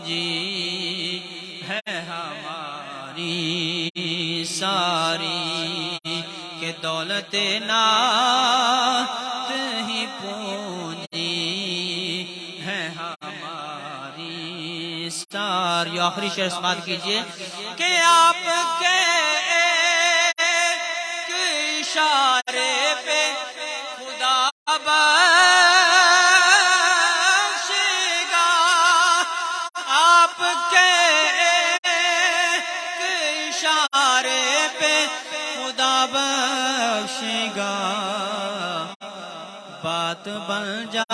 پونجی ہے ہماری ساری کہ دولت نعت ہی پونجی ہے ہماری ساری. آخری شعر سماعت کیجئے کہ آپ کے ایک اشارے پہ خدا بخشے گا. آپ کے ایک اشارے پہ خدا بخشے گا. بات بن جائے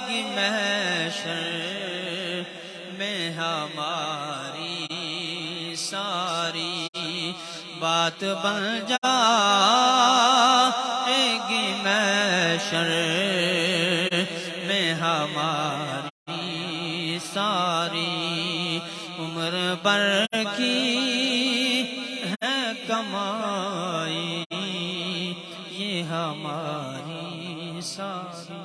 گی محشر میں ہماری ساری. بات بن جائے گی محشر میں ہماری ساری. عمر بھر کی ہے کمائی یہ ہماری ساری.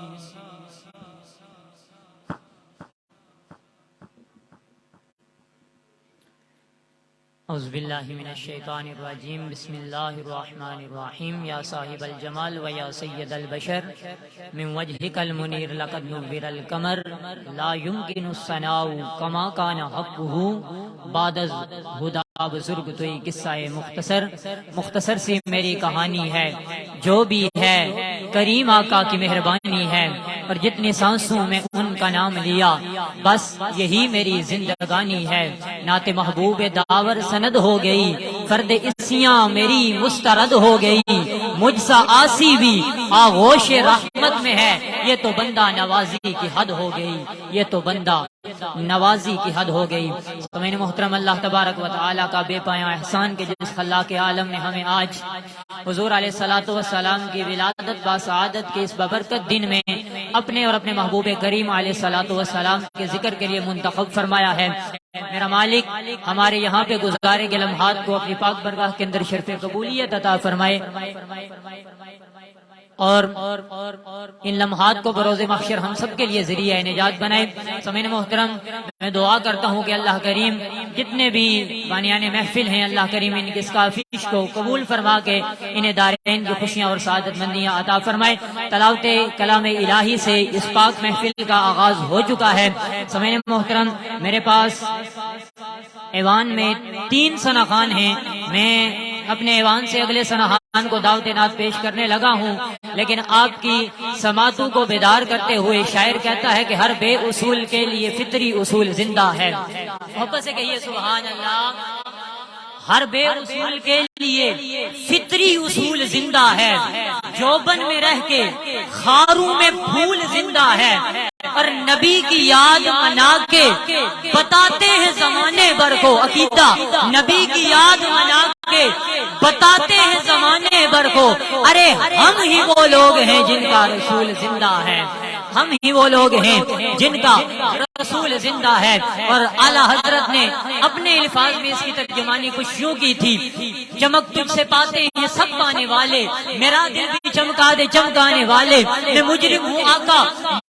اعوذ باللہ من الشیطان الرجیم. بسم اللہ الرحمن الرحیم. یا صاحب الجمال و یا سید البشر من وجهک المنیر لقد نور القمر لا يمکن الثناء کما کان حقه بعد الہدی. بزرگ تو یہ قصہ مختصر سی میری کہانی ہے. جو بھی ہے کریم آقا کی مہربانی ہے اور جتنی سانسوں میں ان کا نام لیا بس یہی میری زندگانی ہے. نعت محبوب داور سند ہو گئی فرد اسیاں میری مسترد ہو گئی. مجھ سا آسی بھی آغوش رحمت میں ہے یہ تو بندہ نوازی کی حد ہو گئی. یہ تو بندہ نوازی کی حد ہو گئی. تو میں نے محترم اللہ تبارک و تعالیٰ کا بے پایاں احسان کے جس خلاق عالم نے ہمیں آج حضور علیہ الصلوۃ والسلام کی ولادت باسعادت کے اس ببرکت دن میں اپنے اور اپنے محبوب کریم علیہ الصلوۃ والسلام کے ذکر کے لیے منتخب فرمایا ہے. میرا مالک ہمارے یہاں پہ گزارے گئے لمحات کو اپنی پاک برگاہ کے اندر شرف قبولیت عطا فرمائے اور ان لمحات کو بروز محشر ہم سب کے لیے ذریعہ نجات بنائے. سامعین محترم میں دعا کرتا ہوں کہ اللہ کریم جتنے بھی بانیان محفل ہیں اللہ کریم ان کی اس کافش کو قبول فرما کے انہیں دارین کی خوشیاں اور سعادت مندیاں عطا فرمائے. تلاوت کلام الہی سے اس پاک محفل کا آغاز ہو چکا ہے. سامعین محترم میرے پاس ایوان میں 3 ثناخوان ہیں. میں اپنے ایوان سے اگلے ثناخوان کو دعوت نعت پیش کرنے لگا ہوں لیکن آپ کی سماعتوں کو بیدار کرتے ہوئے شاعر کہتا ہے کہ ہر بے اصول کے لیے فطری اصول زندہ ہے. محبت سے کہیے سبحان اللہ. ہر بے اصول کے لیے فطری اصول زندہ ہے. جوبن میں رہ کے خاروں میں پھول زندہ ہے اور نبی کی یاد منا کے بتاتے ہیں زمانے بھر کو عقیدہ. نبی کی یاد منا کے بتاتے ہیں زمانے بھر کو ارے ہم ہی وہ لوگ ہیں جن کا رسول زندہ ہے. ہم ہی وہ لوگ ہیں جن کا رسول زندہ ہے. اور اعلیٰ حضرت نے اپنے الفاظ میں اس کی ترجمانی کچھ یوں کی تھی. چمک تجھ سے پاتے ہیں سب پانے والے میرا دل بھی چمکا دے چمکانے والے. میں مجرم ہوں آقا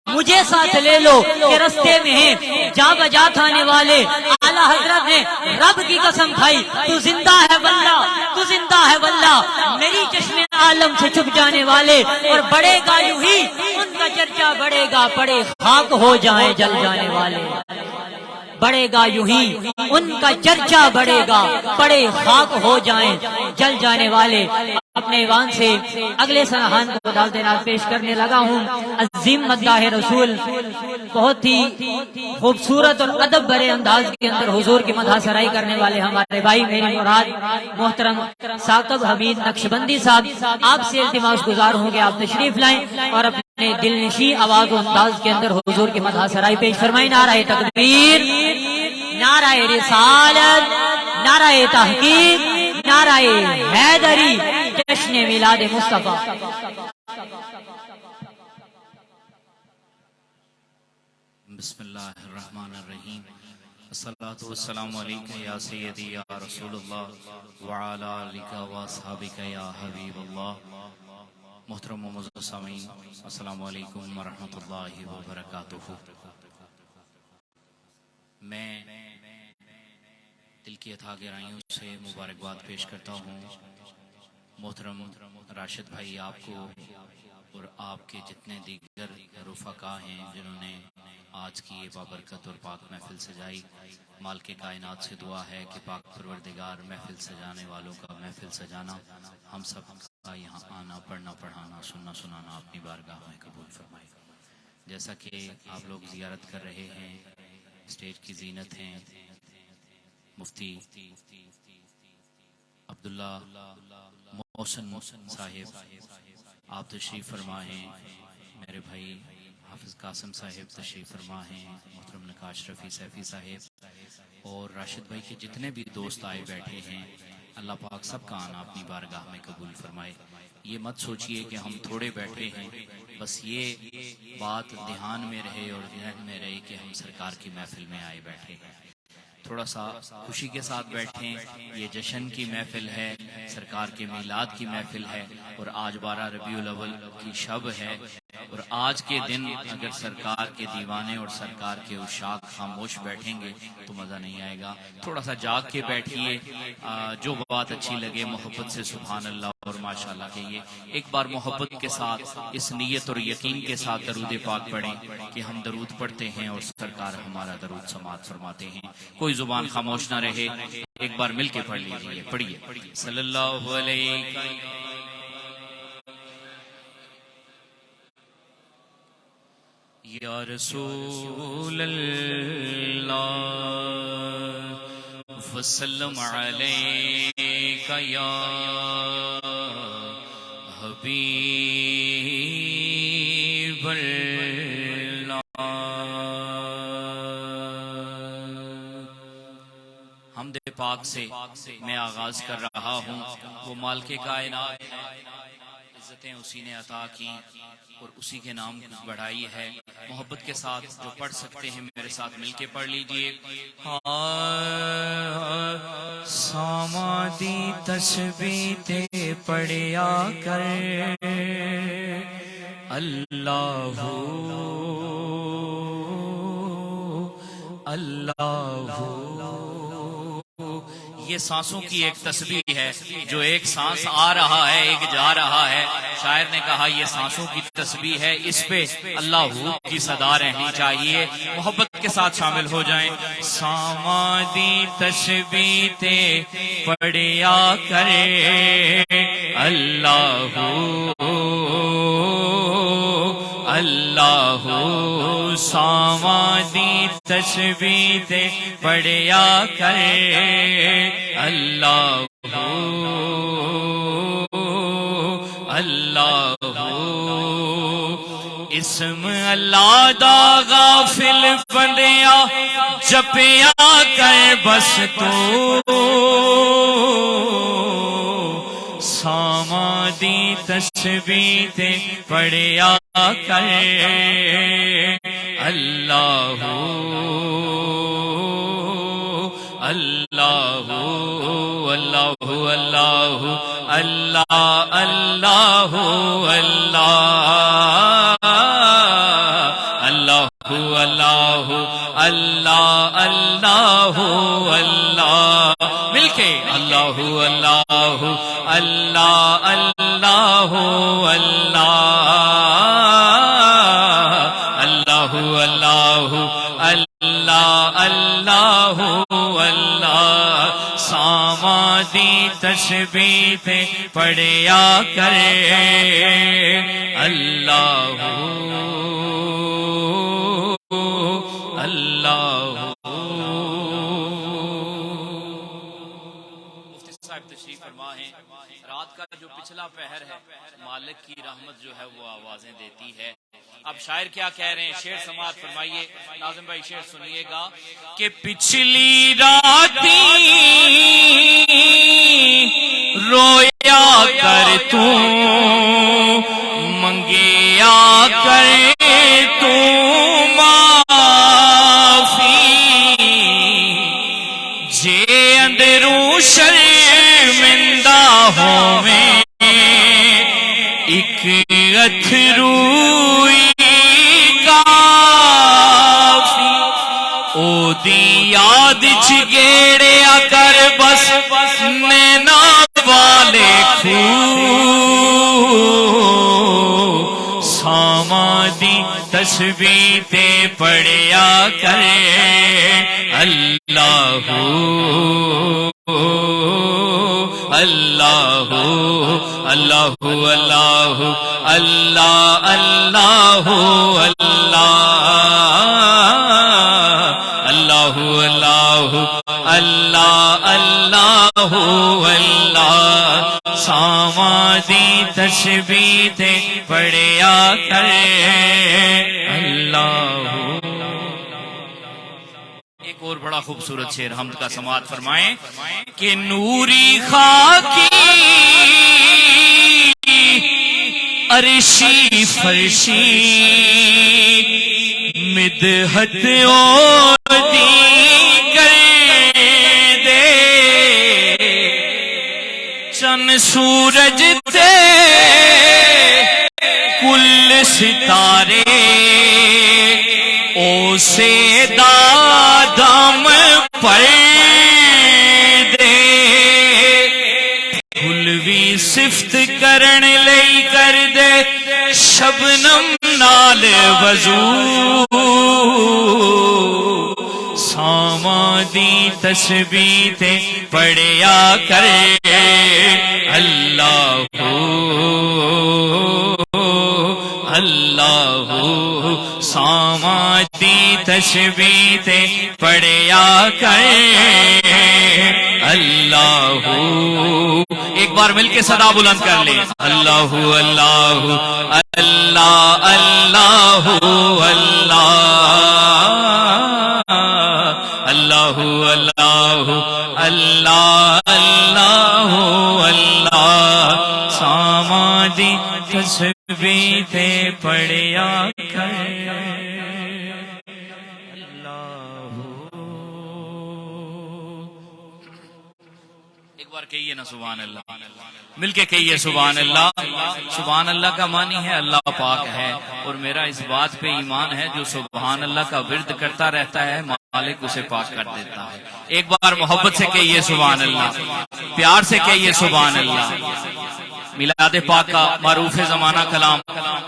مجھے ساتھ لے لو کہ رستے میں ہیں جا بجا تھانے والے. اعلیٰ حضرت نے رب کی قسم کھائی تو زندہ ہے واللہ تو زندہ ہے واللہ. میری چشم عالم سے چھپ جانے والے اور بڑھے گا یوں ہی ان کا چرچا بڑھے گا پڑے خاک ہو جائیں جل جانے والے. بڑھے گا یوں ہی ان کا چرچا بڑھے گا پڑے خاک ہو جائیں جل جانے والے. اپنے ایوان سے اگلے ثناخوان کو دعوت نعت پیش کرنے لگا ہوں. عظیم مداح رسول بہت ہی خوبصورت اور ادب بھرے انداز کے اندر حضور کی مدح سرائی کرنے والے ہمارے بھائی میری مراد محترم ثاقب حمید نقشبندی صاحب آپ سے التماس گزار ہوں کہ آپ تشریف لائیں اور اپنے دل نشیں آواز و انداز کے اندر حضور کی مدح سرائی پیش فرمائیں. نعرہ تکبیر نعرہ رسالت نعرہ تحقیق نعرہ حیدری جشن میلاد مصطفیٰ. بسم اللہ الرحمن الرحیم. الصلاۃ والسلام علیک یا سیدی یا رسول اللہ وعلی آلک واصحابک یا حبیب اللہ. محترم و معزز سامعین السلام علیکم ورحمۃ اللہ وبرکاتہ. میں دل کی اتھاہ گہرائیوں سے مبارکباد پیش کرتا ہوں محترم راشد بھائی آپ کو اور آپ کے جتنے دیگر رفقا ہیں جنہوں نے آج کی یہ بابرکت اور پاک محفل سجائی. مالک کائنات سے دعا ہے کہ پاک پروردگار محفل سجانے والوں کا محفل سجانا، ہم سب کا یہاں آنا، پڑھنا پڑھانا، سننا سنانا اپنی بارگاہ میں قبول فرمائے. جیسا کہ آپ لوگ زیارت کر رہے ہیں، اسٹیج کی زینت ہیں مفتی عبداللہ محسن صاحب، آپ تشریف فرما ہیں. میرے بھائی حافظ قاسم صاحب تشریف فرما ہیں، محترم نقاش رفیع سیفی صاحب اور راشد بھائی کے جتنے بھی دوست آئے بیٹھے ہیں، اللہ پاک سب کا آنا اپنی بارگاہ میں قبول فرمائے. یہ مت سوچئے کہ ہم تھوڑے بیٹھے ہیں، بس یہ بات دھیان میں رہے اور ذہن میں رہے کہ ہم سرکار کی محفل میں آئے بیٹھے ہیں. تھوڑا سا خوشی کے ساتھ بیٹھیں. یہ جشن کی محفل ہے، سرکار کے میلاد کی محفل ہے اور آج 12 ربیع الاول کی شب ہے. اور آج کے دن اگر سرکار کے دیوانے اور سرکار کے عشاق خاموش بیٹھیں گے تو مزہ نہیں آئے گا. تھوڑا سا جاگ کے بیٹھیے، جو بات اچھی لگے محبت سے سبحان اللہ اور ماشاءاللہ کہیے. ایک بار محبت کے ساتھ اس نیت اور یقین کے ساتھ درود پاک پڑھیں کہ ہم درود پڑھتے ہیں اور سرکار ہمارا درود سماعت فرماتے ہیں. کوئی زبان خاموش نہ رہے، ایک بار مل کے پڑھ لیجیے. پڑھیے صلی اللہ علیہ یا رسول اللہ وسلم علیک یا حبیب اللہ. حمد پاک سے میں آغاز کر رہا ہوں. وہ مالک کائنات عزتیں اسی نے عطا کی اور اسی کے نام کو بڑھائی ہے. محبت کے ساتھ جو پڑھ سکتے ہیں میرے ساتھ مل کے پڑھ لیجئے. سامادی تسبیح تے پڑھیا کر اللہ اللہ. یہ سانسوں کی ایک تسبیح ہے، جو ایک سانس آ رہا ہے ایک جا رہا ہے. شاعر نے کہا یہ سانسوں کی تسبیح ہے، اس پہ اللہ کی صدا رہنی چاہیے. محبت کے ساتھ شامل ہو جائیں. سامادی تسبیح تے پڑھیا کرے اللہ اللہ. سامادی تسبیح تے پڑھیا کرے اللہ اللہ. اسم اللہ دا غافل بندیا جپیا کر بس تو. سامادی تسبیح تے پڑھیا کر اللہ اللہ اللہ اللہ اللہ اللہ اللہ اللہ اللہ اللہ اللہ. مل کے اللہ اللہ اللہ اللہ اللہ اللہ اللہ اللہ اللہ. سامادی تسبیح تے پڑھیا کرے اللہ اللہ. مفتی صاحب تشریف فرما ہیں. رات کا جو پچھلا پہر ہے مالک کی رحمت جو ہے وہ آوازیں دیتی ہے. اب شاعر کیا کہہ رہے ہیں، شعر سماعت فرمائیے. ناظم بھائی شعر سنیے گا کہ پچھلی راتی رویا کر تو منگیا کر تو معافی جے اندروں شرمندہ ہوویں ایک اتھروئی کافی. او دی یاد چگیڑیا کر بس نینا والے خو سامادی تسبیح تے پڑھیا کرے اللہ اللہ اللہ اللہ اللہ اللہ اللہ اللہ اللہ اللہ اللہ سامادی تسبیح تے پڑھیا کرے اللہ۔ ایک اور بڑا خوبصورت شعر حمد کا سماعت فرمائیں کہ نوری خاکی عرشی فرشی مدحت اور دی کر دے چن سورج تے کل ستارے او سے دادم پر دے کلوی صفت کرن لئی کر دے شبنم نال وضو سامادی تسبیح تے پڑھیا کرے اللہ اللہ سامادی تسبیح تے پڑھیا کرے اللہ۔ ایک بار مل کے صدا بلند کر لیں اللہ اللہ اللہ اللہ اللہ اللہ اللہ اللہ اللہ سامادی تسبیح تے پڑھیا کرے ایک بار کہیے نا سبحان اللہ، مل کے کہیے سبحان اللہ۔ سبحان اللہ کا معنی ہے اللہ پاک ہے، اور میرا اس بات پہ ایمان ہے جو سبحان اللہ کا ورد کرتا رہتا ہے مالک اسے پاک کر دیتا ہے۔ ایک بار محبت سے کہیے سبحان اللہ، پیار سے کہیے سبحان اللہ۔ میلاد پاک کا معروف زمانہ کلام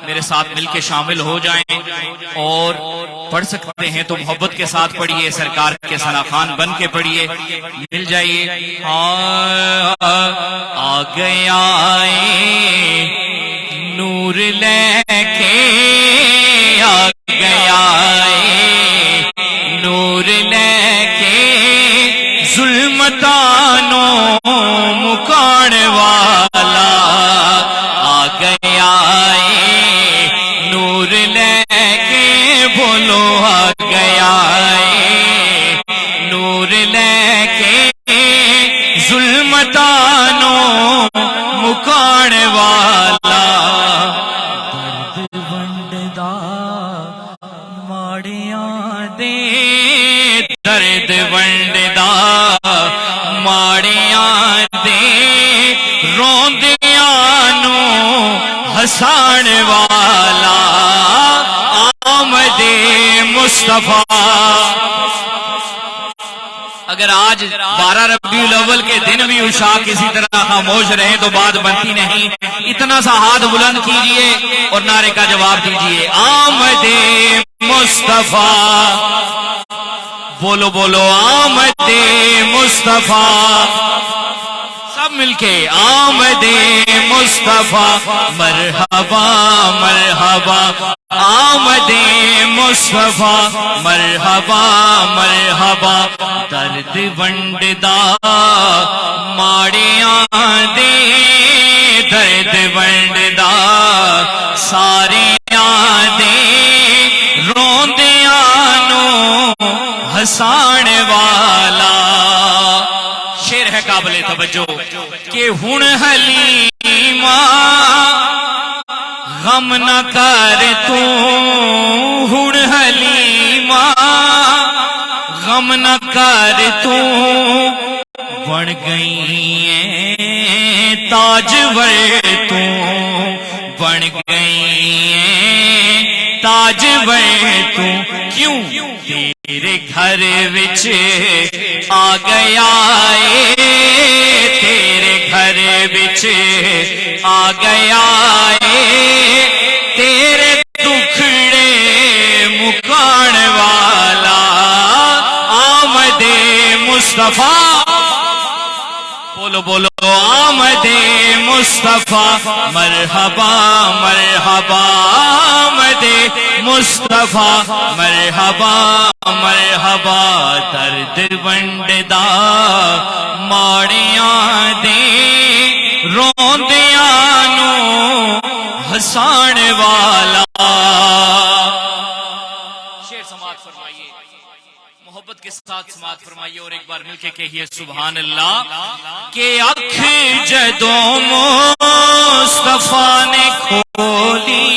میرے ساتھ مل کے شامل ہو جائیں، اور پڑھ سکتے ہیں تو محبت کے ساتھ پڑھیے، سرکار کے ثنا خوان بن کے پڑھیے، مل جائیے۔ آ گیا نور لے کے، آ گیا نور لے کے ظلمتانوں مکان والا آ گیا نور لے کے، بولو آ گیا نور لے کے ظلمتانوں مکان والا درد ونڈدا ماڑیاں دے، درد ونڈدا ماڑیاں دے روندیاں نو ہسان والا آمد مصطفیٰ۔ اگر آج 12 ربیع الاول کے دن بھی عشاء کسی طرح خاموش رہے تو بات بنتی نہیں، اتنا سا ہاتھ بلند کیجئے اور نعرے کا جواب دیجئے آمد مصطفیٰ، بولو بولو آمد مصطفیٰ، سب مل کے آمد مصطفیٰ، مرحبا مرحبا آمد مصطفیٰ، مرحبا مرحبا درد ونڈدا ماڑیاں دے، درد ونڈدا ساریاں دے روندیاں نو ہسان والا۔ شعر ہے قابل توجہ کہ ہن حلیمہ غم نہ کر تو، ہن حلیمہ غم نہ کر تو، بن گئی تاجور تو، بن گئی تاج بن تو کیوں تیرے گھر وچ آ گیا اے تیرے گھر وچ آ گیا اے تیرے دکھڑے مکان والا آمد مصطفیٰ بولو بولو آمد مصطفیٰ مرحبا مرحبا آمد مصطفیٰ مرحبا مرحبا درد ونڈدا ماڑیاں دے روندیاں نو ہسان والا شعر سماعت فرمائیے محبت کے ساتھ سماعت فرمائیے اور ایک بار مل کے کہیے سبحان اللہ کہ اکھ جدوں مصطفیٰ نے کھولی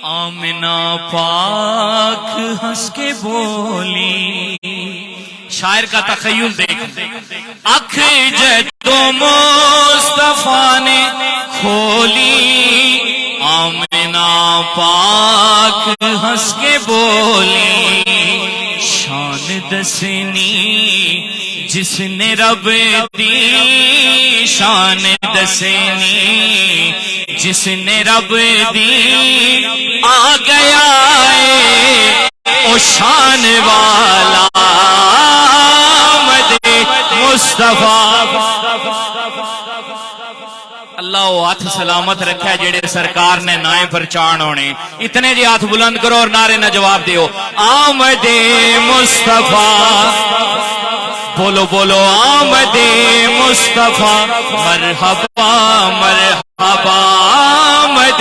آمنہ پاک ہنس کے بولی شاعر کا تخیل دیکھ اکھ جدوں مصطفیٰ نے کھولی آمنہ پاک ہنس کے بولی شان دسنی جس نے رب دی شان دسنی جس نے رب دی آ گیا ہے او شان والا آمد مصطفیٰ اللہ وہ ہاتھ سلامت رکھا جڑے سرکار نے نائیں پر چان ہونے اتنے جی ہاتھ بلند کرو اور نعرے نہ جواب دیو آمد مصطفیٰ بولو بولو آمد مصطفیٰ مرحبا مرحبا آمد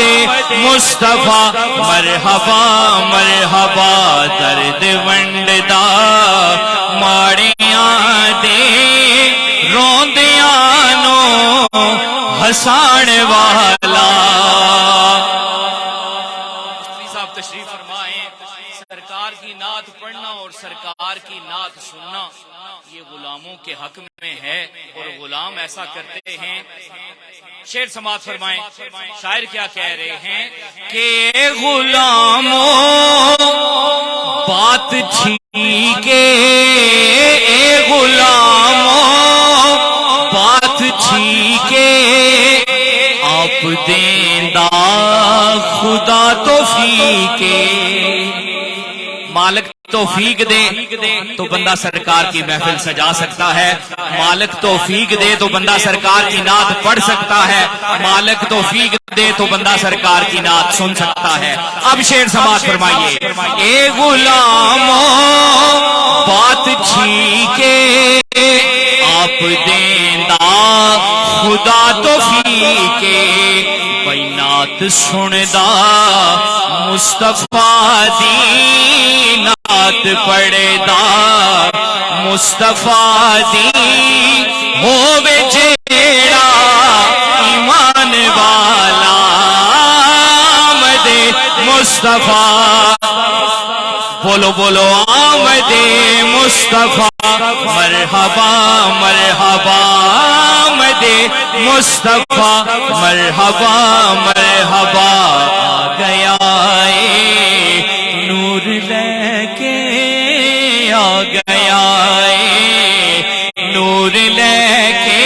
مصطفیٰ مرحبا مرحبا درد ونڈدا ماڑیاں دے روندیاں نو ہسان والا صاحب تشریف فرمائیں سرکار کی نعت پڑھنا اور سرکار کی نعت سننا یہ غلاموں کے حق میں ہے اور غلام ایسا کرتے ہیں شعر سماعت فرمائیں شاعر کیا کہہ رہے ہیں کہ غلاموں بات ٹھیکے اے غلاموں بات ٹھیکے آپ دیندہ خدا توفیق مالک توفیق دے تو بندہ سرکار کی محفل سجا سکتا ہے مالک توفیق دے تو بندہ سرکار کی نعت پڑھ سکتا ہے مالک توفیق دے تو بندہ سرکار کی نعت سن سکتا ہے اب شعر سماعت فرمائیے اے غلاموں بات ٹھیکے آپ دیندہ خدا توفیق نعت سندا مصطفیٰ دی نعت پڑھدا مصطفیٰ دی ہووے جیڑا ایمان والا آمد مصطفیٰ بولو بولو آمد مصطفیٰ مرحبا مرحبا آمد مصطفیٰ مرحبا مرحبا آ گیا اے نور لے کے آ گیا اے نور لے کے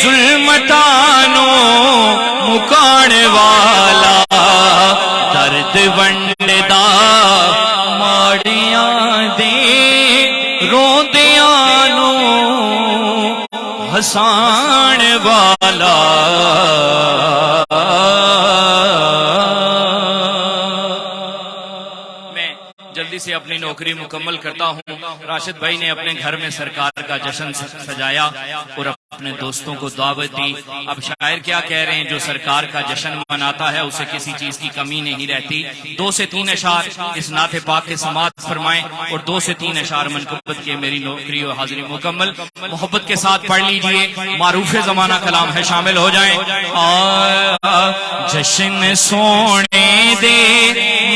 ظلمتانو مکان والا درد ونڈدا ماڑیاں دے روندیاں نو ہسان والا میں جلدی سے اپنی نوکری مکمل کرتا ہوں راشد بھائی نے اپنے گھر میں سرکار کا جشن سجایا اور اپنے دوستوں کو دعوت دی اب شاعر کیا کہہ رہے ہیں جو سرکار کا جشن مناتا ہے اسے کسی چیز کی کمی نہیں رہتی 2 سے 3 اشعار اس نعت پاک کے سماعت فرمائیں اور 2 سے 3 اشعار منقبت کے میری نوکری و حاضری مکمل محبت کے ساتھ پڑھ لیجئے معروف زمانہ کلام ہے شامل ہو جائیں جشن سونے دے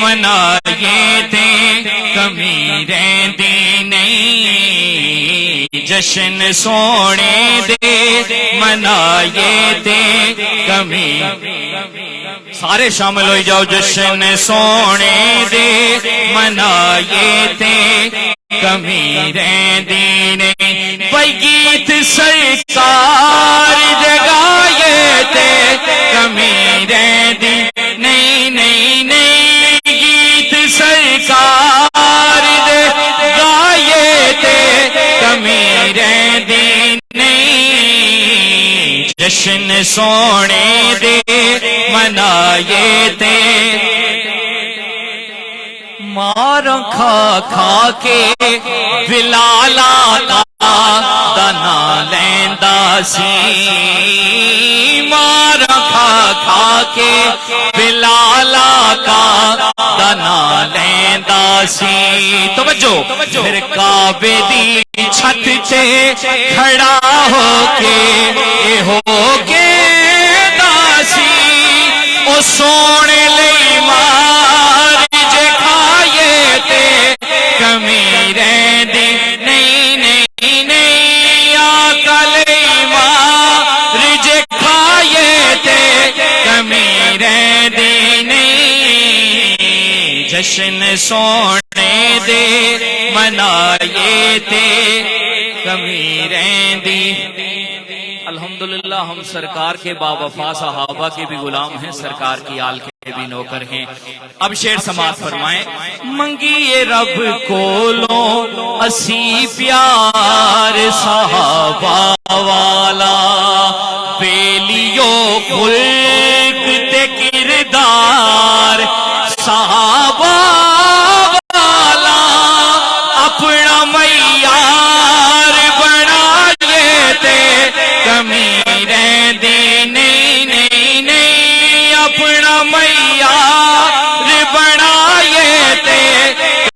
منائے دے کمی رہندی نہیں جشن سونے دے منائے دے کمی سارے شامل ہو جاؤ جشن سونے دے منائے تے کمی رہندی نہیں بھائی گیت سرکار جگائے تے کمی رہندی نہیں نہیں نہیں گیت سرکار دے گائے تے کمی رہندی نہیں جشن سونے دے منائے تے ماروں کھا کھا کے بلالا کا دنا لیندا سی ماروں کھا کھا کے بلالا کا دنا لیندا سی توجہ پھر کعبے دی چھت تے کھڑا ہو کے داسی او سونے لئی مار جے کھائے تے کمی رہندی نہیں نہیں نہیں آقا لئی مار جے کھائے تے کمی رہندی نہیں جشن سونے دے منائے تے کمی رہندی الحمدللہ ہم سرکار کے باوفا صحابہ کے بھی غلام ہیں سرکار کی آل کے بھی نوکر ہیں اب شعر سماعت فرمائیں منگیے رب کولوں اسی پیار صحابہ والا بیلیو خلق تے کردار صحابہ والا اپنا معیار بنائے تے کمی رہندی نہیں نہیں نہیں اپنا معیار بنائے تے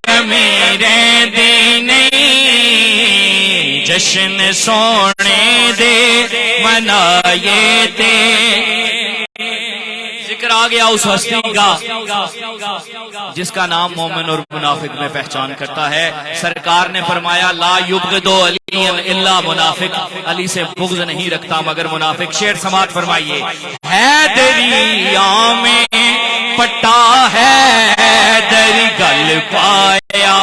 کمی رہندی نہیں جشن سونے دے منائے تے ذکر آ گیا اس ہستی کا جس کا نام مومن اور منافق میں پہچان کرتا ہے سرکار نے فرمایا لا یبغضو علی الا منافق علی سے بغض نہیں رکھتا مگر منافق شعر سماعت فرمائیے حیدریاں میں پٹا حیدری گل پایا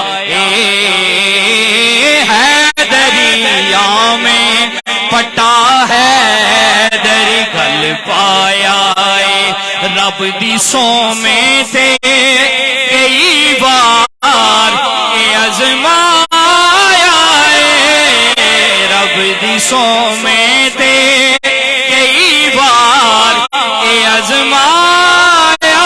حیدریاں میں پٹا حیدری گل پایا رب دی سو میں تے کئی بار ازمایا رب دی سو میں تے کئی بار ازمایا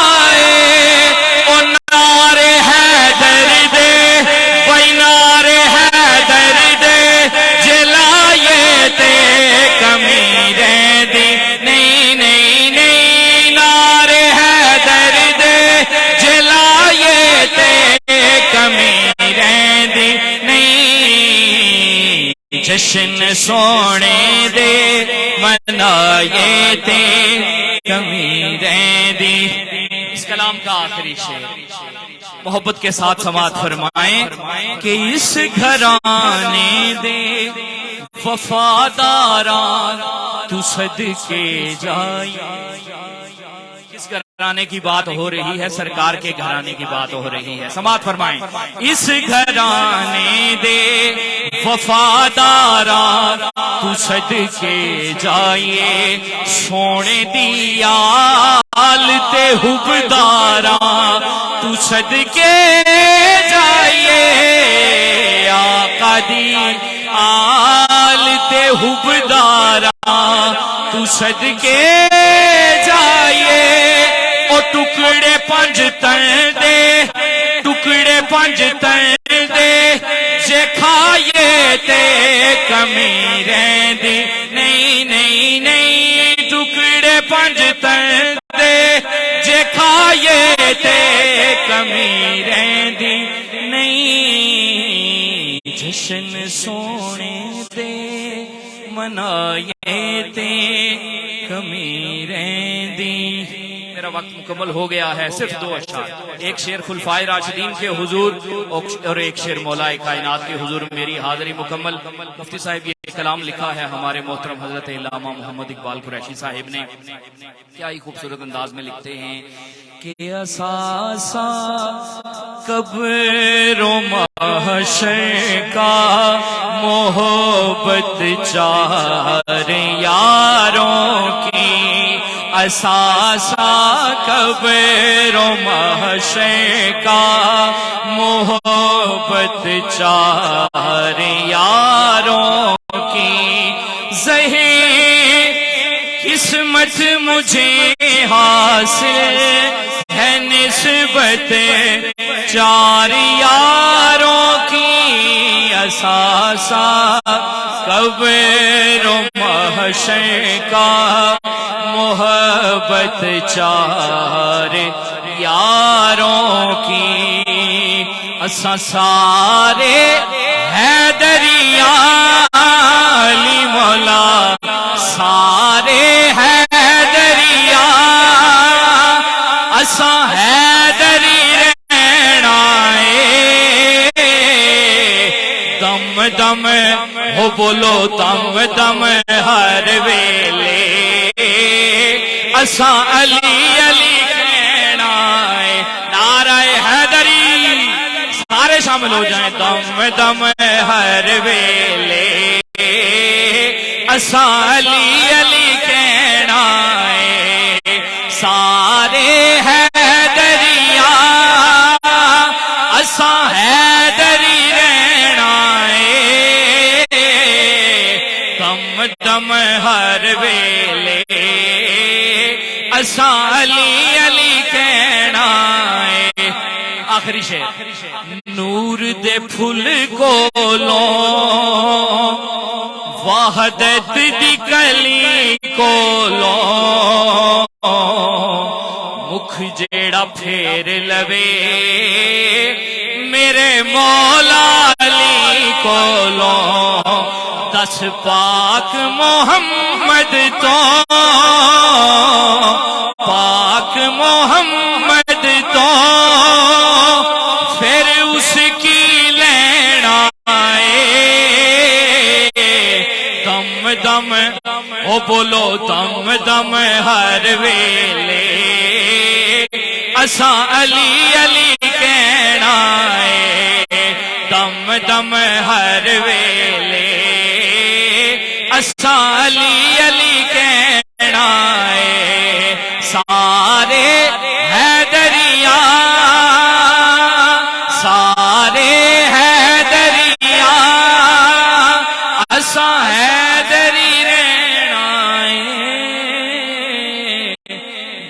او نعرے حیدر دے بھائی نعرے حیدر دے جلائے تے کمی رہندی نہیں نہیں نہیں نعرے حیدر دے جلائے تے کمی رہندی نہیں جشن سونے دے منائے تے کمی رہندی اس کلام کا آخری شعر محبت کے ساتھ سماعت فرمائیں کہ اس گھرانے دے وفاداران تو صدقے جائی کس گھرانے کی بات ہو رہی ہے سرکار کے گھرانے کی بات ہو رہی ہے سماعت فرمائیں اس گھرانے دے وفاداران تو صدقے جائیے سونے دیا آل تے حبداراں تو صدقے جائیے آقا دی آل تے حبداراں تو صدقے جائیے او ٹکڑے پنج تن دے ٹکڑے پنج تن دے جے کھائیے تے کمی رہندی نہیں نہیں نہیں ٹکڑے پنج تن دے جے کھائیے تے کمی رہندی نہیں جشن سونے دے منائے تے کمی رہندی میرا وقت مکمل ہو گیا ہے صرف دو اشعار ایک شعر خلفائے راشدین کے حضور اور ایک شعر مولا کائنات کے حضور میری حاضری مکمل مفتی صاحب یہ کلام لکھا ہے ہمارے محترم حضرت علامہ محمد اقبال قریشی صاحب نے، کیا ہی خوبصورت انداز میں لکھتے ہیں کہ اساسا قبر و محشر کا محبت چار یاروں کی، اساسا قبر و محشر کا محبت چار یاروں کی، ظہیر قسمت مجھے حاصل ہے نسبت چار یاروں کی، اساسا قبر و محشر کا محبت چار یاروں کی، اساں سارے حیدریاں علی مولا سارے حیدریاں، اساں حیدری رہنا اے، دم دم ہو بولو دم دم ہر ویلے، اساں علی علی کہنا اے، نعرہ حیدری سارے شامل ہو جائیں، دم دم ہر ویلے اساں علی علی کہنا اے، سارے حیدریاں اساں حیدری رہنا اے، دم دم ہر ویلے اساں علی علی کہنا اے۔ آخری شعر، نور دے پھل کولوں وحدت دی کلی کولوں، مکھ جیڑا پھیر لوے میرے مولا علی کولوں، دس پاک محمد تو پاک محمد تو پھر اس کی لینا اے، دم دم او بولو دم دم ہر ویلے اساں علی علی کہنا اے، دم دم ہر ویلے اساں علی علی کہنا اے، سارے حیدریاں سارے حیدریاں اساں حیدری رہنا اے،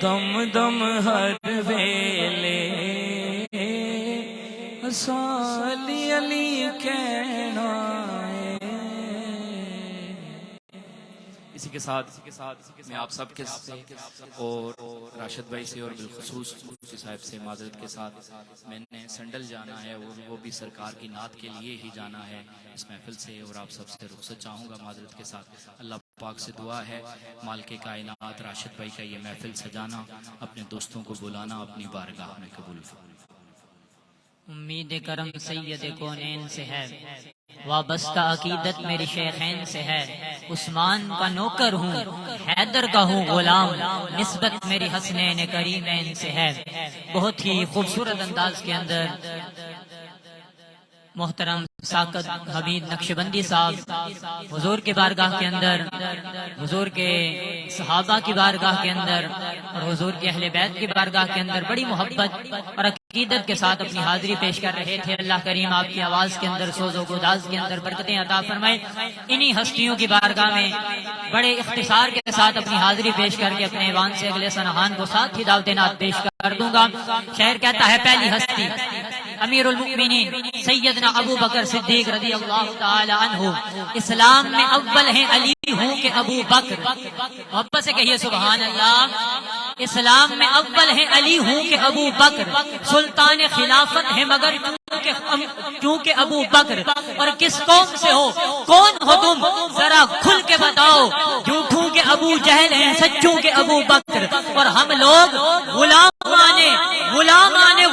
دم دم ہر ویلے اساں علی علی کہنا اے۔ اسی کے ساتھ میں آپ سب کے سے اور راشد بھائی سے اور بالخصوص مفتی صاحب سے معذرت کے ساتھ، میں نے سنڈل جانا ہے اور وہ بھی سرکار کی نعت کے لیے ہی جانا ہے اس محفل سے، اور آپ سب سے رخصت چاہوں گا معذرت کے ساتھ۔ اللہ پاک سے دعا ہے مالک کائنات راشد بھائی کا یہ محفل سجانا، اپنے دوستوں کو بلانا اپنی بارگاہ میں قبول فرمائے۔ امید کرم سید کونین سے ہے، وابستہ عقیدت میری شیخین سے ہے، عثمان کا نوکر ہوں حیدر کا ہوں غلام، نسبت میری حسنین کریمین سے ہے۔ بہت ہی خوبصورت انداز کے اندر محترم ساقط حمید نقشبندی صاحب حضور کے بارگاہ کے اندر، حضور کے صحابہ کی بارگاہ کے اندر اور حضور کے اہل بیت کی بارگاہ کے اندر بڑی محبت اور عقیدت کے ساتھ اپنی حاضری پیش کر رہے تھے۔ اللہ کریم آپ کی آواز کے اندر، سوز و گداز کے اندر برکتیں عطا فرمائے۔ انہی ہستیوں کی بارگاہ میں بڑے اختصار کے ساتھ اپنی حاضری پیش کر کے اپنے ایوان سے اگلے سنہان کو ساتھ ہی دعوت نعت پیش کر دوں گا۔ شعر کہتا ہے، پہلی ہستی امیر المؤمنین سیدنا ابو بکر صدیق رضی اللہ تعالی عنہ، اسلام میں اول ہیں علی ہوں کہ ابو بکر، محبت سے کہیے سبحان اللہ۔ اسلام میں اول ہیں علی ہوں کہ ابو بکر، سلطان خلافت ہے مگر کیونکہ ابو بکر، اور کس قوم سے ہو کون ہو تم ذرا کھل کے بتاؤ، جھوٹوں کے ابو جہل ہیں سچوں کے ابو بکر، اور ہم لوگ غلامان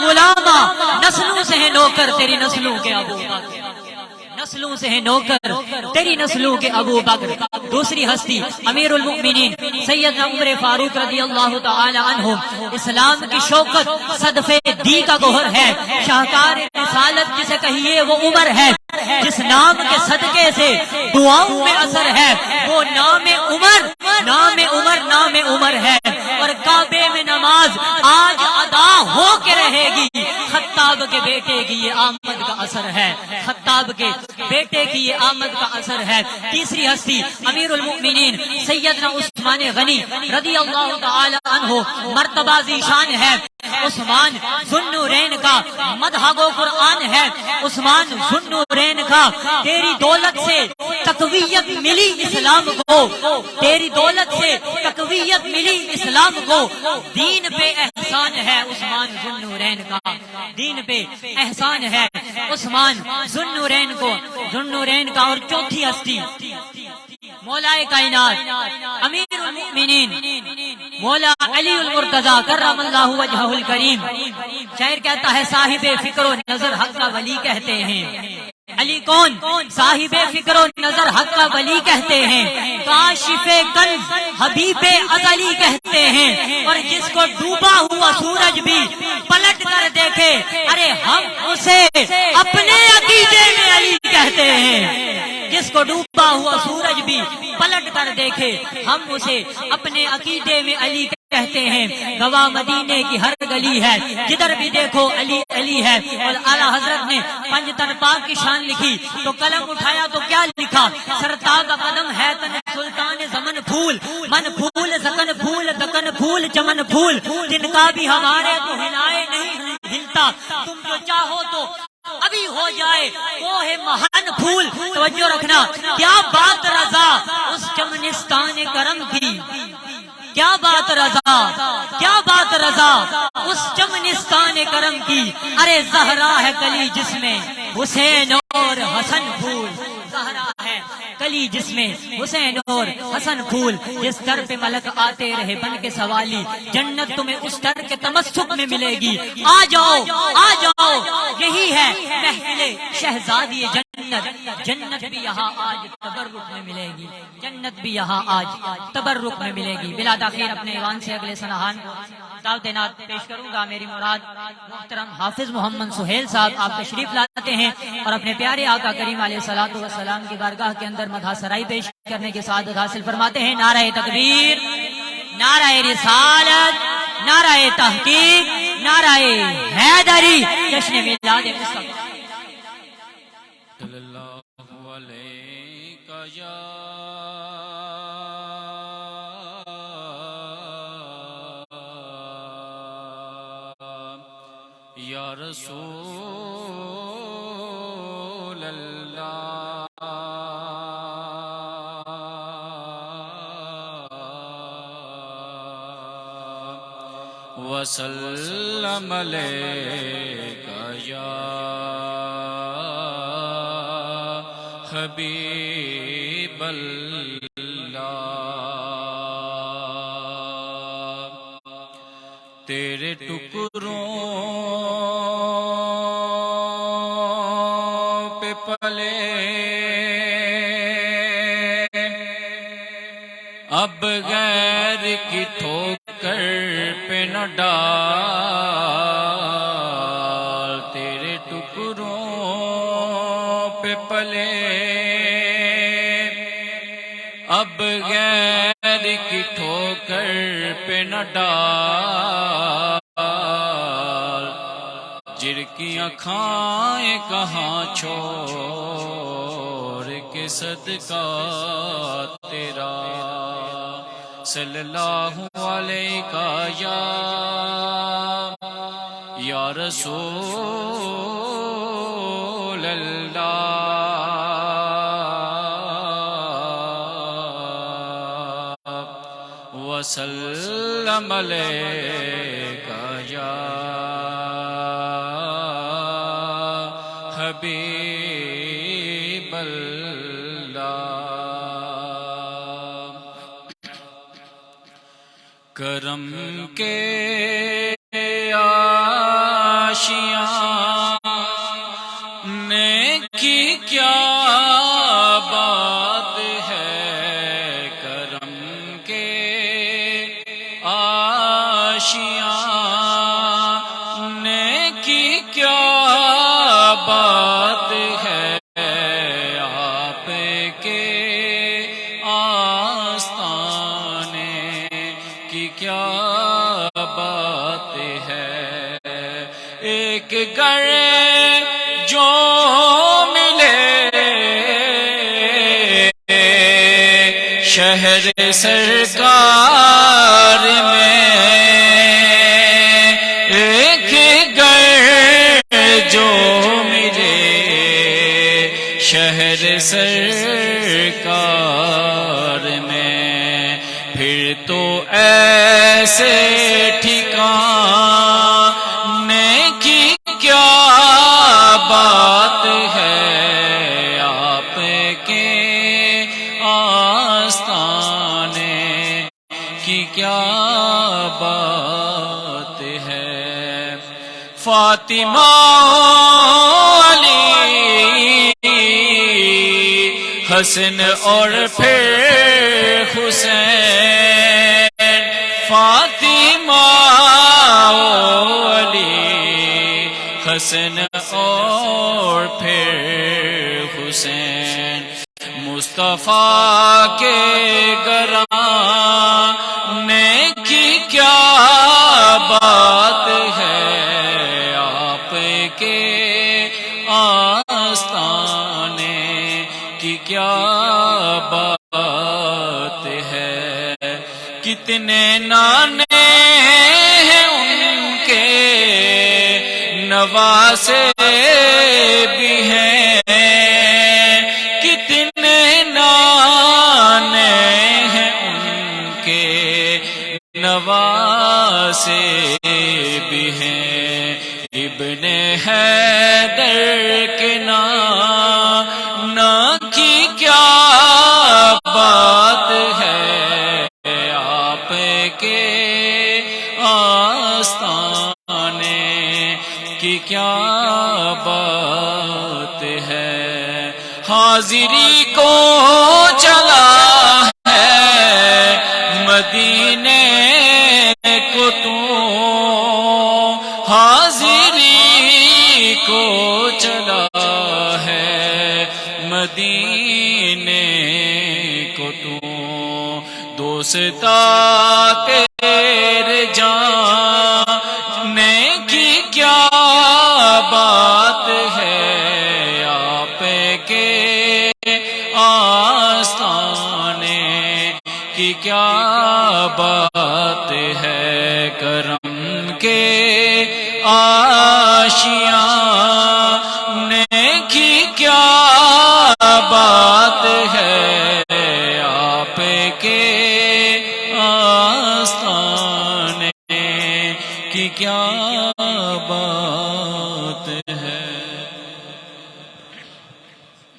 غلاما نسلوں سے ہیں نوکر تیری نسلوں کے ابو بکر، نسلوں سے ہے نوکر تیری نسلوں کے ابو بکر. دوسری ہستی امیر المؤمنین سیدنا عمر فاروق رضی اللہ تعالی عنہ. اسلام کی شوکت صدفے دی کا گوہر ہے. شاہکار رسالت جسے کہیے وہ عمر ہے. جس نام کے صدقے سے دعاؤں میں اثر ہے وہ نام عمر نام عمر نام عمر ہے. اور کعبے میں نماز آج ادا ہو کے رہے گی. خطاب کے بیٹے کی یہ آمد کا اثر ہے. خطاب کے بیٹے کی یہ آمد کا اثر ہے. تیسری ہستی امیر المؤمنین سیدنا عثمان غنی رضی اللہ تعالی عنہ. مرتبہ ذیشان ہے. عثمان ذوالنورین کا مدح گو قرآن ہے. عثمان ذوالنورین کا تیری دولت سے تقویت ملی اسلام کو. تیری دولت سے تقویت ملی اسلام کو. دین پہ احسان ہے عثمان ذوالنورین کا. دین پہ احسان ہے عثمان ذوالنورین کو ذوالنورین کا. اور چوتھی ہستی مولا کائنات امیر المؤمنین مولا علی المرتضی کرم اللہ وجہہ الکریم. شاعر کہتا ہے صاحب فکر و نظر حق کا ولی کہتے ہیں. علی کون؟ صاحب فکر و نظر حق کا ولی کہتے ہیں. کاشف کنز حبیب ازلی کہتے ہیں. اور جس کو ڈوبا ہوا سورج بھی پلٹ کر دیکھے ارے ہم اسے اپنے عقیدے میں علی کہتے ہیں. جس کو ڈوبا ہوا سورج بھی پلٹ کر دیکھے ہم اسے اپنے عقیدے میں علی کہتے ہیں. گواہ مدینے کی ہر گلی ہے جدھر بھی دیکھو علی علی ہے. اور اعلیٰ حضرت نے پنجتن پاک کی شان لکھی تو قلم اٹھایا تو کیا لکھا؟ سرتاج کا قدم ہے تن سلطان زمن پھول من پھول زکن پھول دکن پھول چمن پھول. جن کا بھی ہمارے تو ہلائے نہیں ہلتا. تم جو چاہو تو ابھی ہو جائے وہ ہے مہان پھول. توجہ رکھنا. کیا بات رضا اس چمنستان کرم کی. کیا بات رضا کیا بات رضا اس چمنستان کرم کی. ارے زہرا ہے کلی جس میں حسین اور حسن پھول. زہرا ہے کلی جس میں حسین اور حسن پھول. جس در پہ ملک آتے رہے بن کے سوالی جنت تمہیں اس در کے تمسک میں ملے گی. آ جاؤ آ جاؤ یہی ہے محفل شہزادی جنت. جنت بھی یہاں آج تبرک میں ملے گی. جنت بھی یہاں آج تبرک میں ملے گی. بلا تاخیر اپنے ایوان سے اگلے سنہان دعوت نعت پیش کروں گا. میری مراد محترم حافظ محمد سہیل صاحب آپ تشریف لاتے ہیں اور اپنے پیارے آقا کریم علیہ الصلوۃ والسلام کی بارگاہ کے اندر مدح سرائی پیش کرنے کی سعادت حاصل فرماتے ہیں. نعرہ تکبیر نعرہ رسالت نعرہ تحقیق نعرہ حیدری. جشن میلاد مصطفیٰ صلی اللہ علیہ یا یا رسول اللہ وسلم علیک یا حبیب اللہ. تیرے ٹکڑوں پہ پلے اب غیر کی ٹھوکر پہ نہ ڈال. تیرے ٹکڑوں پہ پلے اب غیر کی ٹھوکر پہ نہ ڈال. جھڑکیاں کھائیں کہاں چھوڑ کے صدقہ تیرا. صلی اللہ علیہ یا رسول اللہ وسلم علیک یا حبیب اللہ. کرم کے آشیاں نیکی کیا جو ملے شہر سرکار میں، ایک گر جو ملے شہر سرکار میں، پھر تو ایسے ٹھکانے کی کیا بات ہے، آپ کے آستانے کی کیا بات ہے۔ فاطمہ علی حسن اور پھر حسین، فاطمہ علی حسن اور پھر حسین، مصطفیٰ کے گھرانے کی کیا بات ہے، آپ کے آستانے کی کیا بات ہے۔ کتنے نانے ہیں ان کے نواسے بھی ہیں، کتنے نانے ہیں ان کے نواسے بھی ہیں، ابن حیدر کے نانا کی کیا بات ہے، آپ کے آستانے کی کیا بات ہے۔ حاضری کو چلا ہے مدینے کو تو، حاضری کو چلا ہے مدینے کو تو، دوستا تیرے جانے کی کیا بات ہے، آپ کے آستانے کی کیا بات ہے، کرم کے آشیانے کی کیا بات ہے، آپ کے آستانے کی کیا بات ہے۔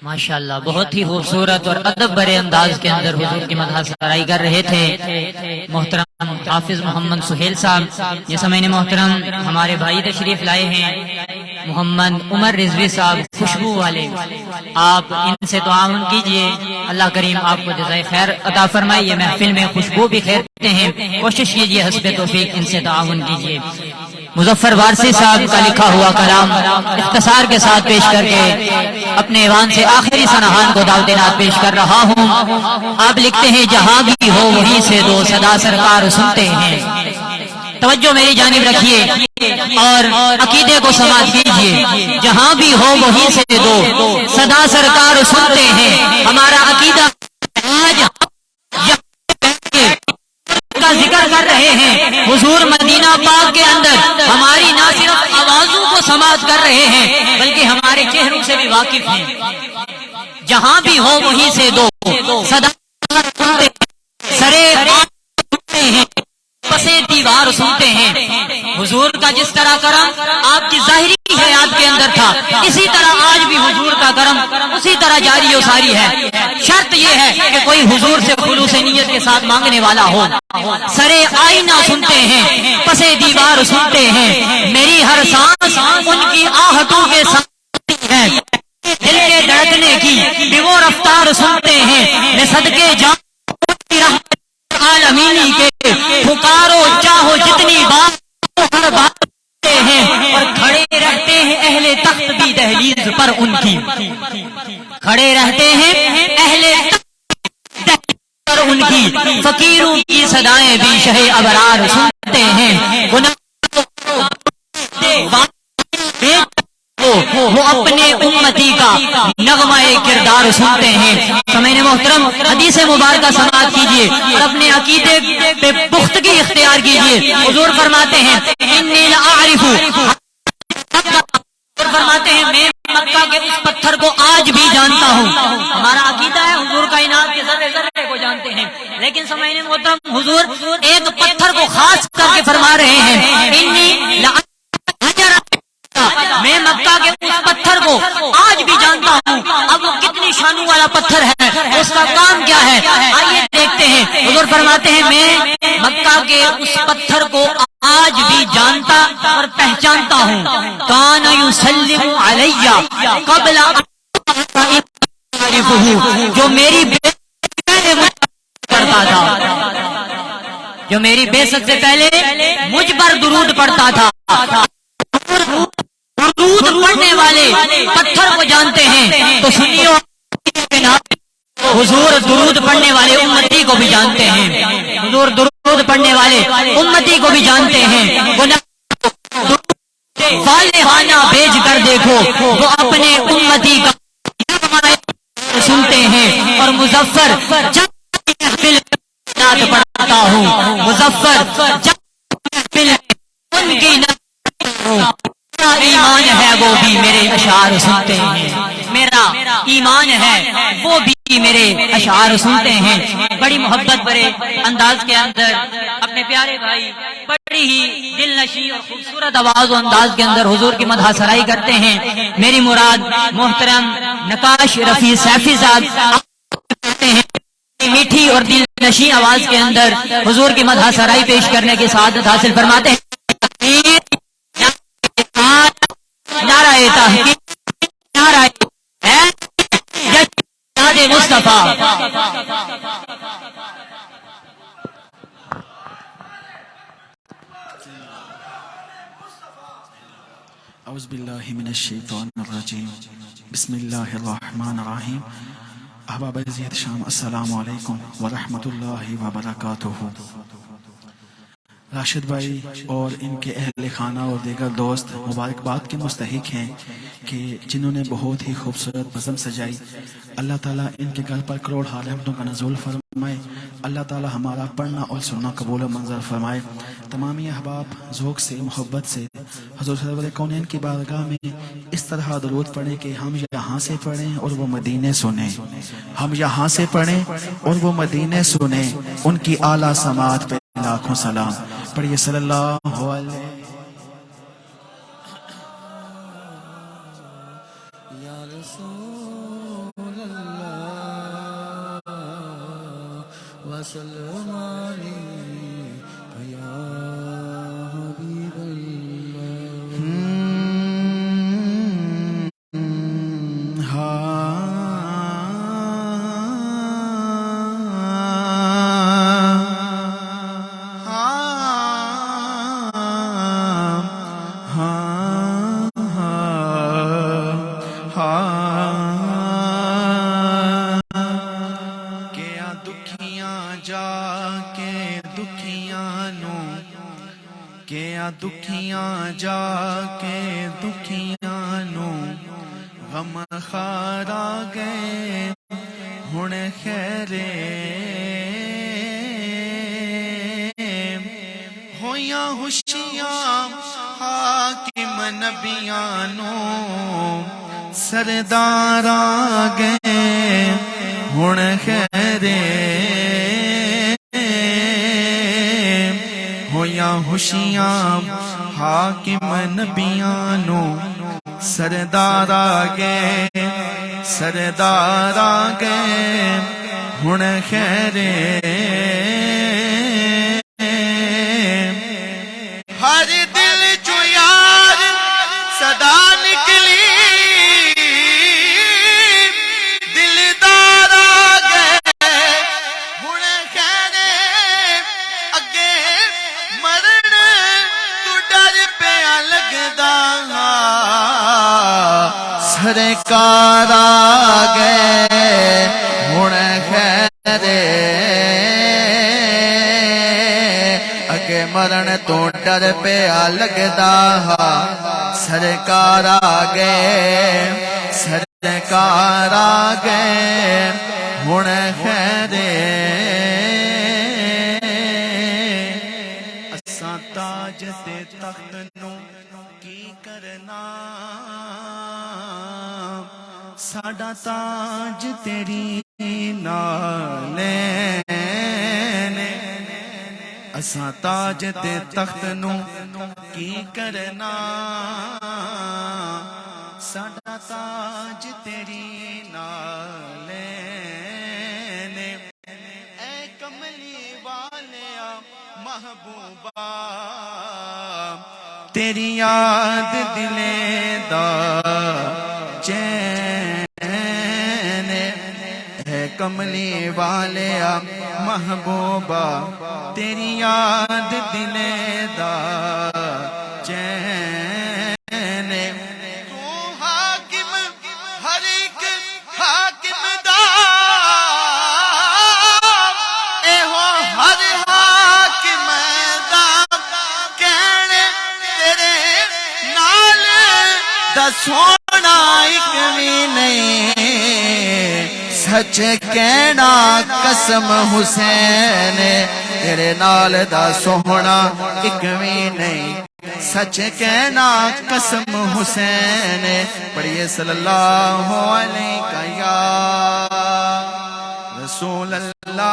ماشاءاللہ بہت ہی خوبصورت اور ادب بھرے انداز کے اندر حضور کی مدح سرائی کر رہے تھے محترم حافظ محمد سہیل صاحب۔ یہ سمعین محترم ہمارے بھائی تشریف لائے ہیں محمد عمر رضوی صاحب خوشبو والے، آپ ان سے تعاون کیجئے، اللہ کریم آپ کو جزائے خیر عطا فرمائے، یہ محفل میں خوشبو بھی خیرتے ہیں، کوشش کیجئے حسب توفیق ان سے تعاون کیجئے۔ مظفر وارثی صاحب کا لکھا ہوا کلام اختصار کے ساتھ پیش کر کے اپنے ایوان سے آخری سنہان کو دعوت نعت پیش کر رہا ہوں۔ آپ لکھتے ہیں جہاں بھی ہو وہیں سے دو صدا سرکار سنتے ہیں۔ توجہ میری جانب رکھیے اور عقیدے کو سماعت کیجیے، جہاں بھی ہو وہیں سے دو صدا سرکار سنتے ہیں۔ ہمارا عقیدہ آج کا ذکر کر رہے ہیں، حضور مدینہ پاک کے اندر ہماری نہ صرف آوازوں کو سماعت کر رہے ہیں بلکہ ہمارے چہروں سے بھی واقف ہیں۔ جہاں بھی ہو وہیں سے دو صدا سرے سنتے ہیں، پسے دیوار سنتے ہیں۔ حضور کا جس طرح کرم آپ کی ظاہری حیات کے اندر تھا، اسی طرح آج بھی حضور کا کرم اسی طرح جاری و ساری ہے۔ شرط یہ ہے کہ کوئی حضور سے خلوص نیت کے ساتھ مانگنے والا ہو۔ سرے آئینہ سنتے ہیں، پسے دیوار سنتے ہیں، میری ہر سانس ان کی آہٹوں کے ساتھ ہے، دل کے دھڑکنے کی بھی وہ رفتار سنتے ہیں۔ میں صدقے جان عالمینی کے پکارو چاہو جتنی بات ہر بات ہیں، اور کھڑے رہتے ہیں اہل تخت بھی دہلیز پر ان کی، کھڑے رہتے ہیں اہل تخت پر ان کی، فقیروں کی صدائیں بھی شہ ابرار سنتے ہیں۔ وہ اپنے امتی کا نغمہ کردار سنتے ہیں۔ سامعین محترم، حدیث مبارکہ سماعت کیجئے اور اپنے عقیدے پہ پختگی اختیار کیجئے۔ حضور فرماتے ہیں انی لأعرف، فرماتے ہیں میں مکہ کے اس پتھر کو آج بھی جانتا ہوں۔ ہمارا عقیدہ ہے حضور کائنات کے ذرے ذرے کو جانتے ہیں، لیکن سامعین محترم حضور ایک پتھر کو خاص کر کے فرما رہے ہیں انی میں مکہ کے اس پتھر کو آج بھی جانتا ہوں۔ اب وہ کتنی شانوں والا پتھر ہے، اس کا کام کیا ہے، آئیے دیکھتے ہیں۔ حضور فرماتے ہیں میں مکہ کے اس پتھر کو آج بھی جانتا اور پہچانتا ہوں۔ کان یسلم علی قبل جو میری پڑھتا تھا، جو میری بعثت سے پہلے مجھ پر درود پڑھتا تھا۔ درود پڑھنے والے پتھر کو جانتے ہیں تو سنیو حضور درود پڑھنے والے امتی کو بھی جانتے ہیں۔ حضور درود پڑھنے والے امتی کو بھی جانتے ہیں۔ صالحانہ بھیج کر دیکھو، وہ اپنے امتی کا سنتے ہیں۔ اور مظفر جب محفل پڑھتا ہوں، مظفر جب محفل ان کی میرا ایمان ہے وہ بھی میرے اشعار سنتے ہیں، میرا ایمان ہے وہ بھی میرے اشعار سنتے ہیں۔ بڑی محبت بھرے انداز کے اندر اپنے پیارے بھائی بڑی ہی دل نشیں اور خوبصورت آواز و انداز کے اندر حضور کی مدح سرائی کرتے ہیں۔ میری مراد محترم نقاش رفیع سیفی صاحب کرتے ہیں، میٹھی اور دل نشیں آواز کے اندر حضور کی مدح سرائی پیش کرنے کی سعادت حاصل فرماتے ہیں۔ نعرہ تحقیق، نعرہ مصطفیٰ۔ اعوذ باللہ من الشیطان الرجیم، بسم اللہ الرحمن الرحیم۔ احباب عزیز شام، السلام علیکم ورحمۃ اللہ وبرکاتہ۔ راشد بھائی اور ان کے اہل خانہ اور دیگر دوست مبارکباد کے مستحق ہیں کہ جنہوں نے بہت ہی خوبصورت بزم سجائی۔ اللہ تعالیٰ ان کے گھر پر کروڑ رحمتوں کا نزول فرمائے۔ اللہ تعالیٰ ہمارا پڑھنا اور سننا قبول و منظر فرمائے۔ تمامی احباب ذوق سے محبت سے حضور سرور کونین کی بارگاہ میں اس طرح درود پڑھیں کہ ہم یہاں سے پڑھیں اور وہ مدینے سنیں، ہم یہاں سے پڑھیں اور وہ مدینے سنیں۔ ان کی اعلیٰ سماعت پہ لاکھوں سلام پڑھیے صلی اللہ علیہ یا رسول اللہ وسلم علیہ یا حبیب دکھیاں جا کے دکھیاں نو غم خارا گئے ہن خیرے ہویاں خوشیاں حاکم نبیاں نو سردار آ گئے ہن خیرے ہویاں خوشیاں حاکم نبیاں نو سردار آ گئے سردار آ گئے ہن خیرے ہر دل جو یار صدا نکلی دلدار آ گئے ہن خیرے اگے مرن تو ڈر پیا لگدا سرکار آ گئے ہن خیرے اگے مرن تو ڈر پیا لگدا سرکار آ گئے سرکار آ گئے ہن خیر اساں تاج تے تخت نو کی کرنا ساڈا تاج تیری نال اساں تاج تے تخت نو کی کرنا ساڈا تاج تیری نال اے کملی والیا محبوبہ تیری یاد دلے دا چین ہے کملی والیا محبوبہ تیری یاد دلے دا چین تو حاکم ہر ایک حاکم دا اے ہو ہر حاکم دا کہنے تیرے نال دا سونا ایک بھی نہیں سچ کہنا قسم حسین تیرے نال دا سونا ایک بھی نہیں سچ کہنا قسم حسین پڑھیے صلی اللہ علیہ یا رسول اللہ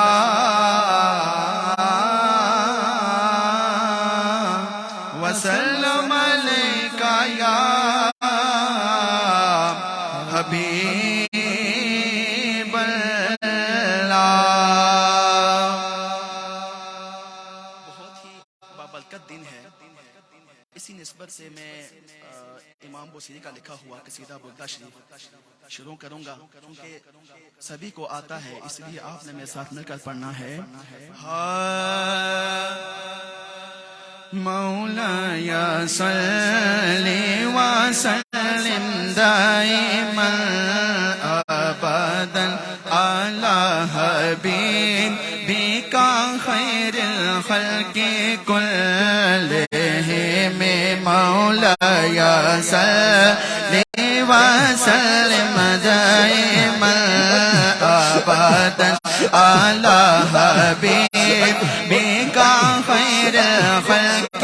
وسلم علیہ یا حبیب دن ہے اسی نسبت سے میں امام بوسیری کا لکھا ہوا قصیدہ بردہ شریف شروع کروں گا کیونکہ سبھی کو آتا ہے اس لیے آپ نے میرے ساتھ مل کر پڑھنا ہے مولاي صل وسلم دائما ابدا على حبيبك خير الخلق كلهم مولاي صل وسلم دائما ابدا على حبيبك خير الخلق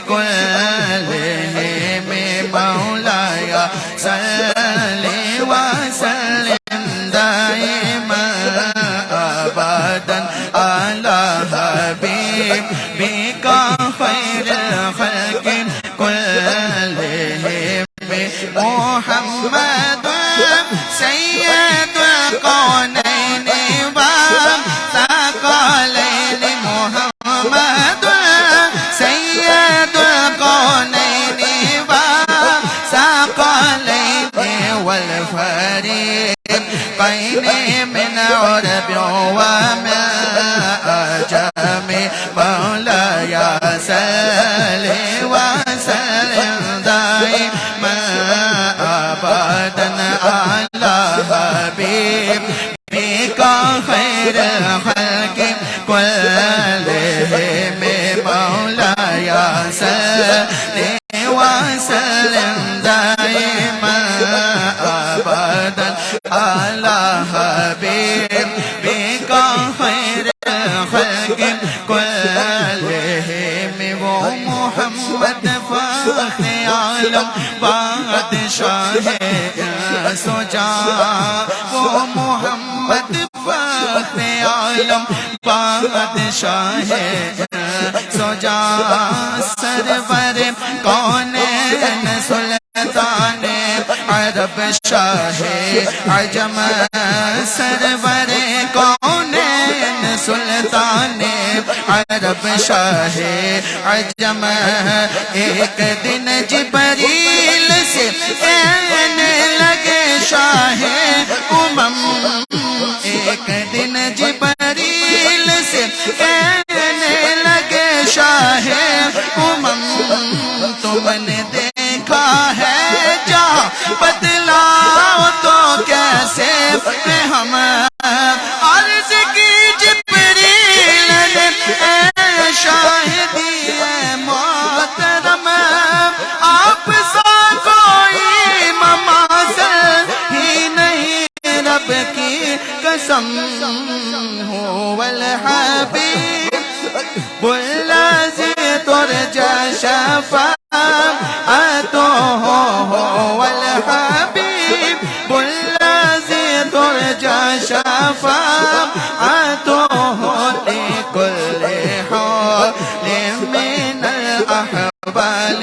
كلهم مولاي صل وسلم دائما ابدا على حبيبك خير الخلق كلهم محمد سيد الكونين والثقلين محمد سيد الكونين والثقلين والفريقين من عرب ومن عجم مولاي صل وسلم دائما ابدا على حبيبك خير الخلق كلهم مولاي صل وسلم دائما ابدا على حبيبك خير الخلق كلهم ومحمد فخر عالم بادشاہ سجا وہ محمد فخر عالم بادشاہ سجا سرور کونین سلطان عرب شاہ عجم سرور کونین سلطان عرب شاہ عجم ایک دن جبریل سے کہنے لگے شاہ امم ایک دن جبریل سے کہنے لگے شاہ امم تم نے دیکھا ہے جہاں بدلاؤ تو کیسے ہم عرض کی جبریل نے اے شاہدی قسم هو الحبيب الذي ترجى شفاعته هو الحبيب الذي ترجى شفاعته لكل حال من الأحوال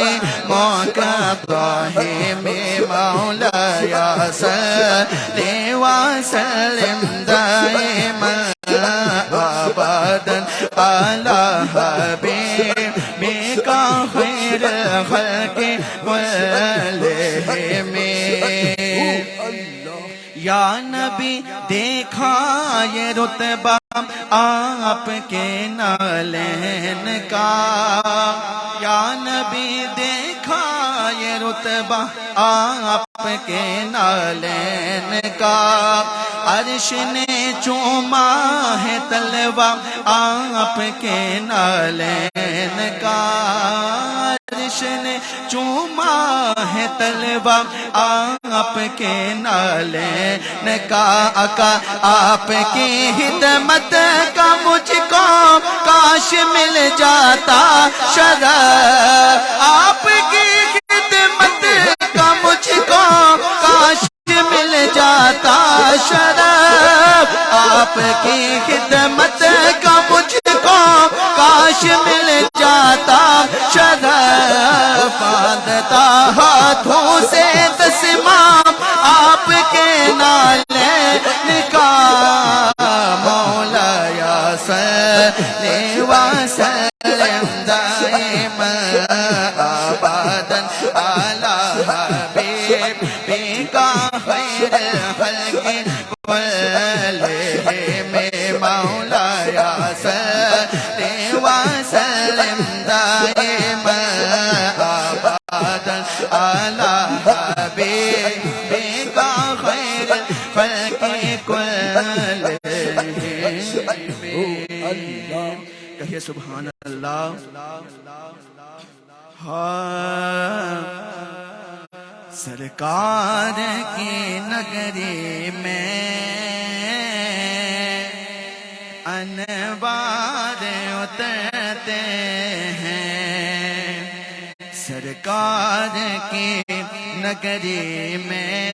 مكطاهم مولاي صل وسلم دائما أبدا على حبيبك خير الخلق كلهم یا نبی دیکھا یہ رتبہ آپ کے نالین کا، یا نبی دیکھا یہ رتبہ آپ کے نالین کا، عرش نے چوما ہے طلبہ آپ کے نالین کا، عرش نے چوما ہے طلبہ آپ کے نالین کا، آقا آپ کی خدمت کا مجھ کو کاش مل جاتا شرف، آپ کی خدمت کا مجھ کو کاش مل جاتا شرف، آپ کی خدمت کا مجھ کو کاش مل جاتا شرف، باندھتا ہاتھوں سے تسمام آپ کے نالین کا، مولاي صل وسلم دائما ابدا على حبيبك خير الخلق كلهم، مولاي صل وسلم دائما ابدا على حبيبك خير الخلق كلهم۔ کہیے سبحان اللہ۔ سرکار کی نگری میں انوار اترتے ہیں، سرکار کی نگری میں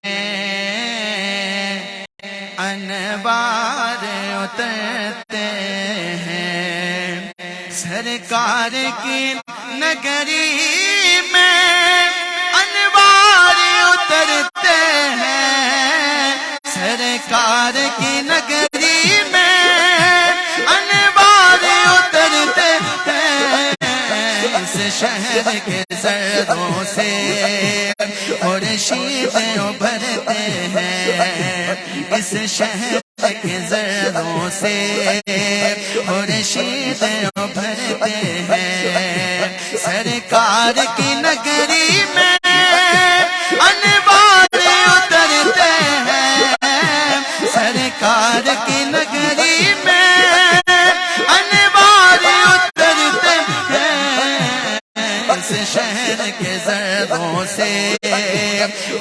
انوار اترتے ہیں، سرکار کی نگری میں انوار اترتے ہیں، سرکار کی نگری میں انوار اترتے ہیں، اس شہر کے زروں سے خورشید ابھرتے ہیں، اس شہر کے زروں سے خورشید ابھرتے ہیں، سرکار کی نگری میں انوار اترتے ہیں، سرکار کی نگری میں انوار اترتے ہیں، اس شہر کے زروں سے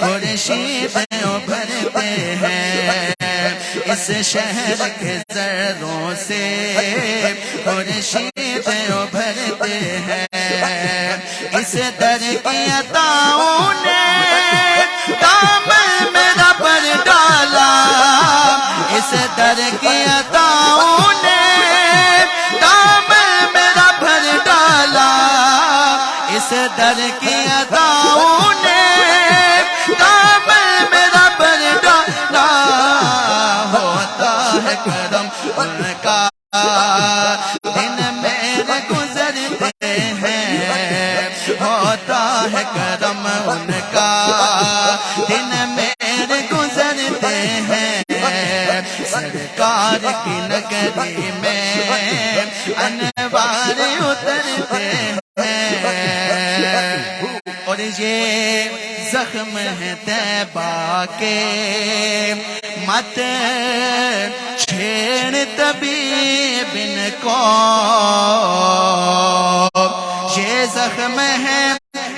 خورشید ابھرتے ہیں، اس شہر کے زروں سے خورشید ابھرتے ہیں، اس در کی عطاؤں نے دامن میرا پر ڈالا، اس در کی عطاؤں نے دامن میرا پر ڈالا، اس در کی عطاؤں نے دامن میرا پر ڈالا، ہوتا ہے کرم ان کا دن میرے گزرتے ہیں، ہوتا ہے کرم ان کا دن میرے گزرتے ہیں، سرکار کی نگری میں انوار اترتے ہیں، اور یہ زخم ہے طیبہ کے مت چھیڑ طبیب ان کو، یہ زخم ہے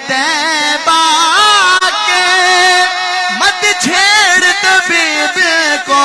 طیبہ کے مت چھیڑ طبیب کو،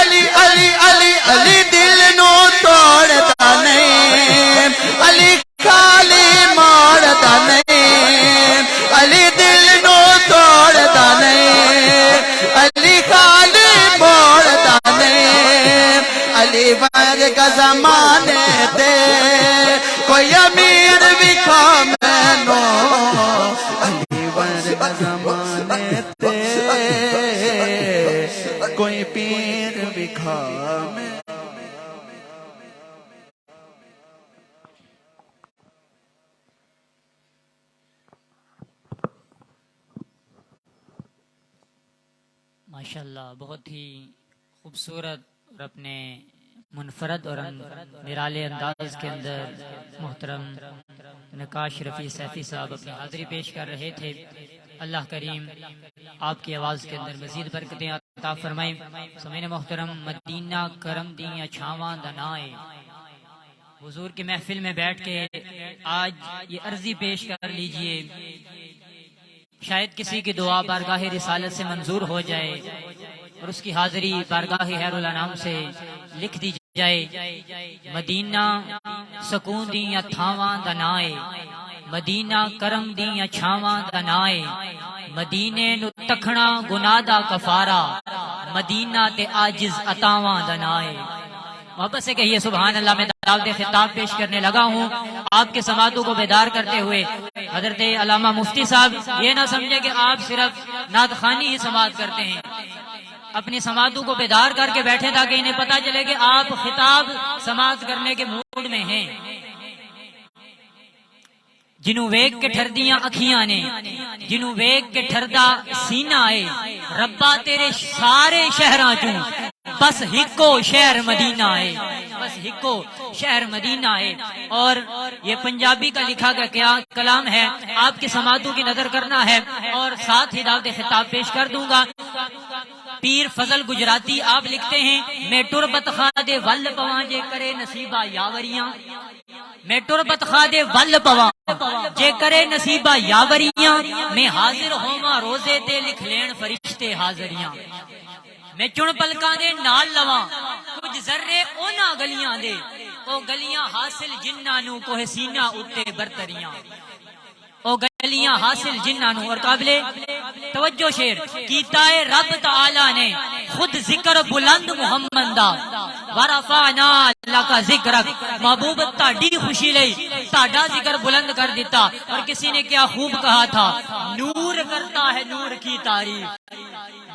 علی علی علی علی دل نو توڑدا نہیں علی خالی موڑدا نہیں علی دل نو توڑدا نہیں علی خالی موڑدا نہیں علی ورگا زمانے تے کوئی امیر وکھا مینو علی ورگا زمانے تے کوئی پیر وکھا مینو ماشاءاللہ بہت ہی خوبصورت اور اپنے منفرد اور نرالے انداز کے اندر محترم نقاش رفیع سیفی صاحب اپنی حاضری پیش کر رہے تھے. اللہ کریم آپ کی آواز کے اندر مزید برکتیں عطا فرمائیں. سامعین محترم مدینہ کرم دیاں چھاواں دنائے حضور کی محفل میں بیٹھ کے آج یہ عرضی پیش کر لیجئے شاید کسی کی دعا بارگاہ رسالت سے منظور ہو جائے اور اس کی حاضری بارگاہ خیر الانام سے لکھ دی جائے. مدینہ سکون دیاں تھاواں دنائے مدینہ کرم دیاں چھاواں دنائے مدینے نو تکھنا گناہ دا کفارہ مدینہ تے عاجز عطاواں دنائے. محبت سے کہیے سبحان اللہ. میں دعوت خطاب پیش کرنے لگا ہوں آپ کے سماعتوں کو بیدار کرتے ہوئے. حضرت علامہ مفتی صاحب یہ نہ سمجھے کہ آپ صرف نعت خوانی ہی سماعت کرتے ہیں. اپنی سماعتوں کو بیدار کر کے بیٹھے تاکہ انہیں پتا چلے کہ آپ خطاب سماعت کرنے کے موڈ میں ہیں. جنوں ویک کے ٹھردیاں اکھیاں نے جنوں ویک کے ٹھردا سینہ آئے ربا تیرے سارے شہراں چوں بس ہکو شہر مدینہ ہے بس ہکو شہر مدینہ ہے. اور یہ پنجابی کا لکھا گیا کلام ہے، آپ کے سماعتوں کی نظر کرنا ہے اور ساتھ ہی دعوت خطاب پیش کر دوں گا. پیر فضل گجراتی آپ لکھتے ہیں، میں ٹربت خادے ول پواں جے کرے نصیبہ یاوریاں، میں ٹربت خادے ول پواں جے کرے نصیبہ یاوریاں، میں حاضر ہوواں روزے تے لکھ لین فرشتے حاضریاں، میں چن پلکاں دے نال لواں کچھ ذرے اونا گلیاں دے، او گلیاں حاصل جنہاں نو کوہ سینہ اتے برتریاں، او گلیاں حاصل جنہاں نو. اور قابل توجہ شعر کیتا ہے رب تعالی نے خود ذکر بلند محمد دا، ورفعنا اللہ کا ذکر، محبوب تاڈی خوشی لئی تاڈا ذکر بلند کر دیتا. اور کسی نے کیا خوب کہا تھا، نور کرتا ہے نور کی تعریف،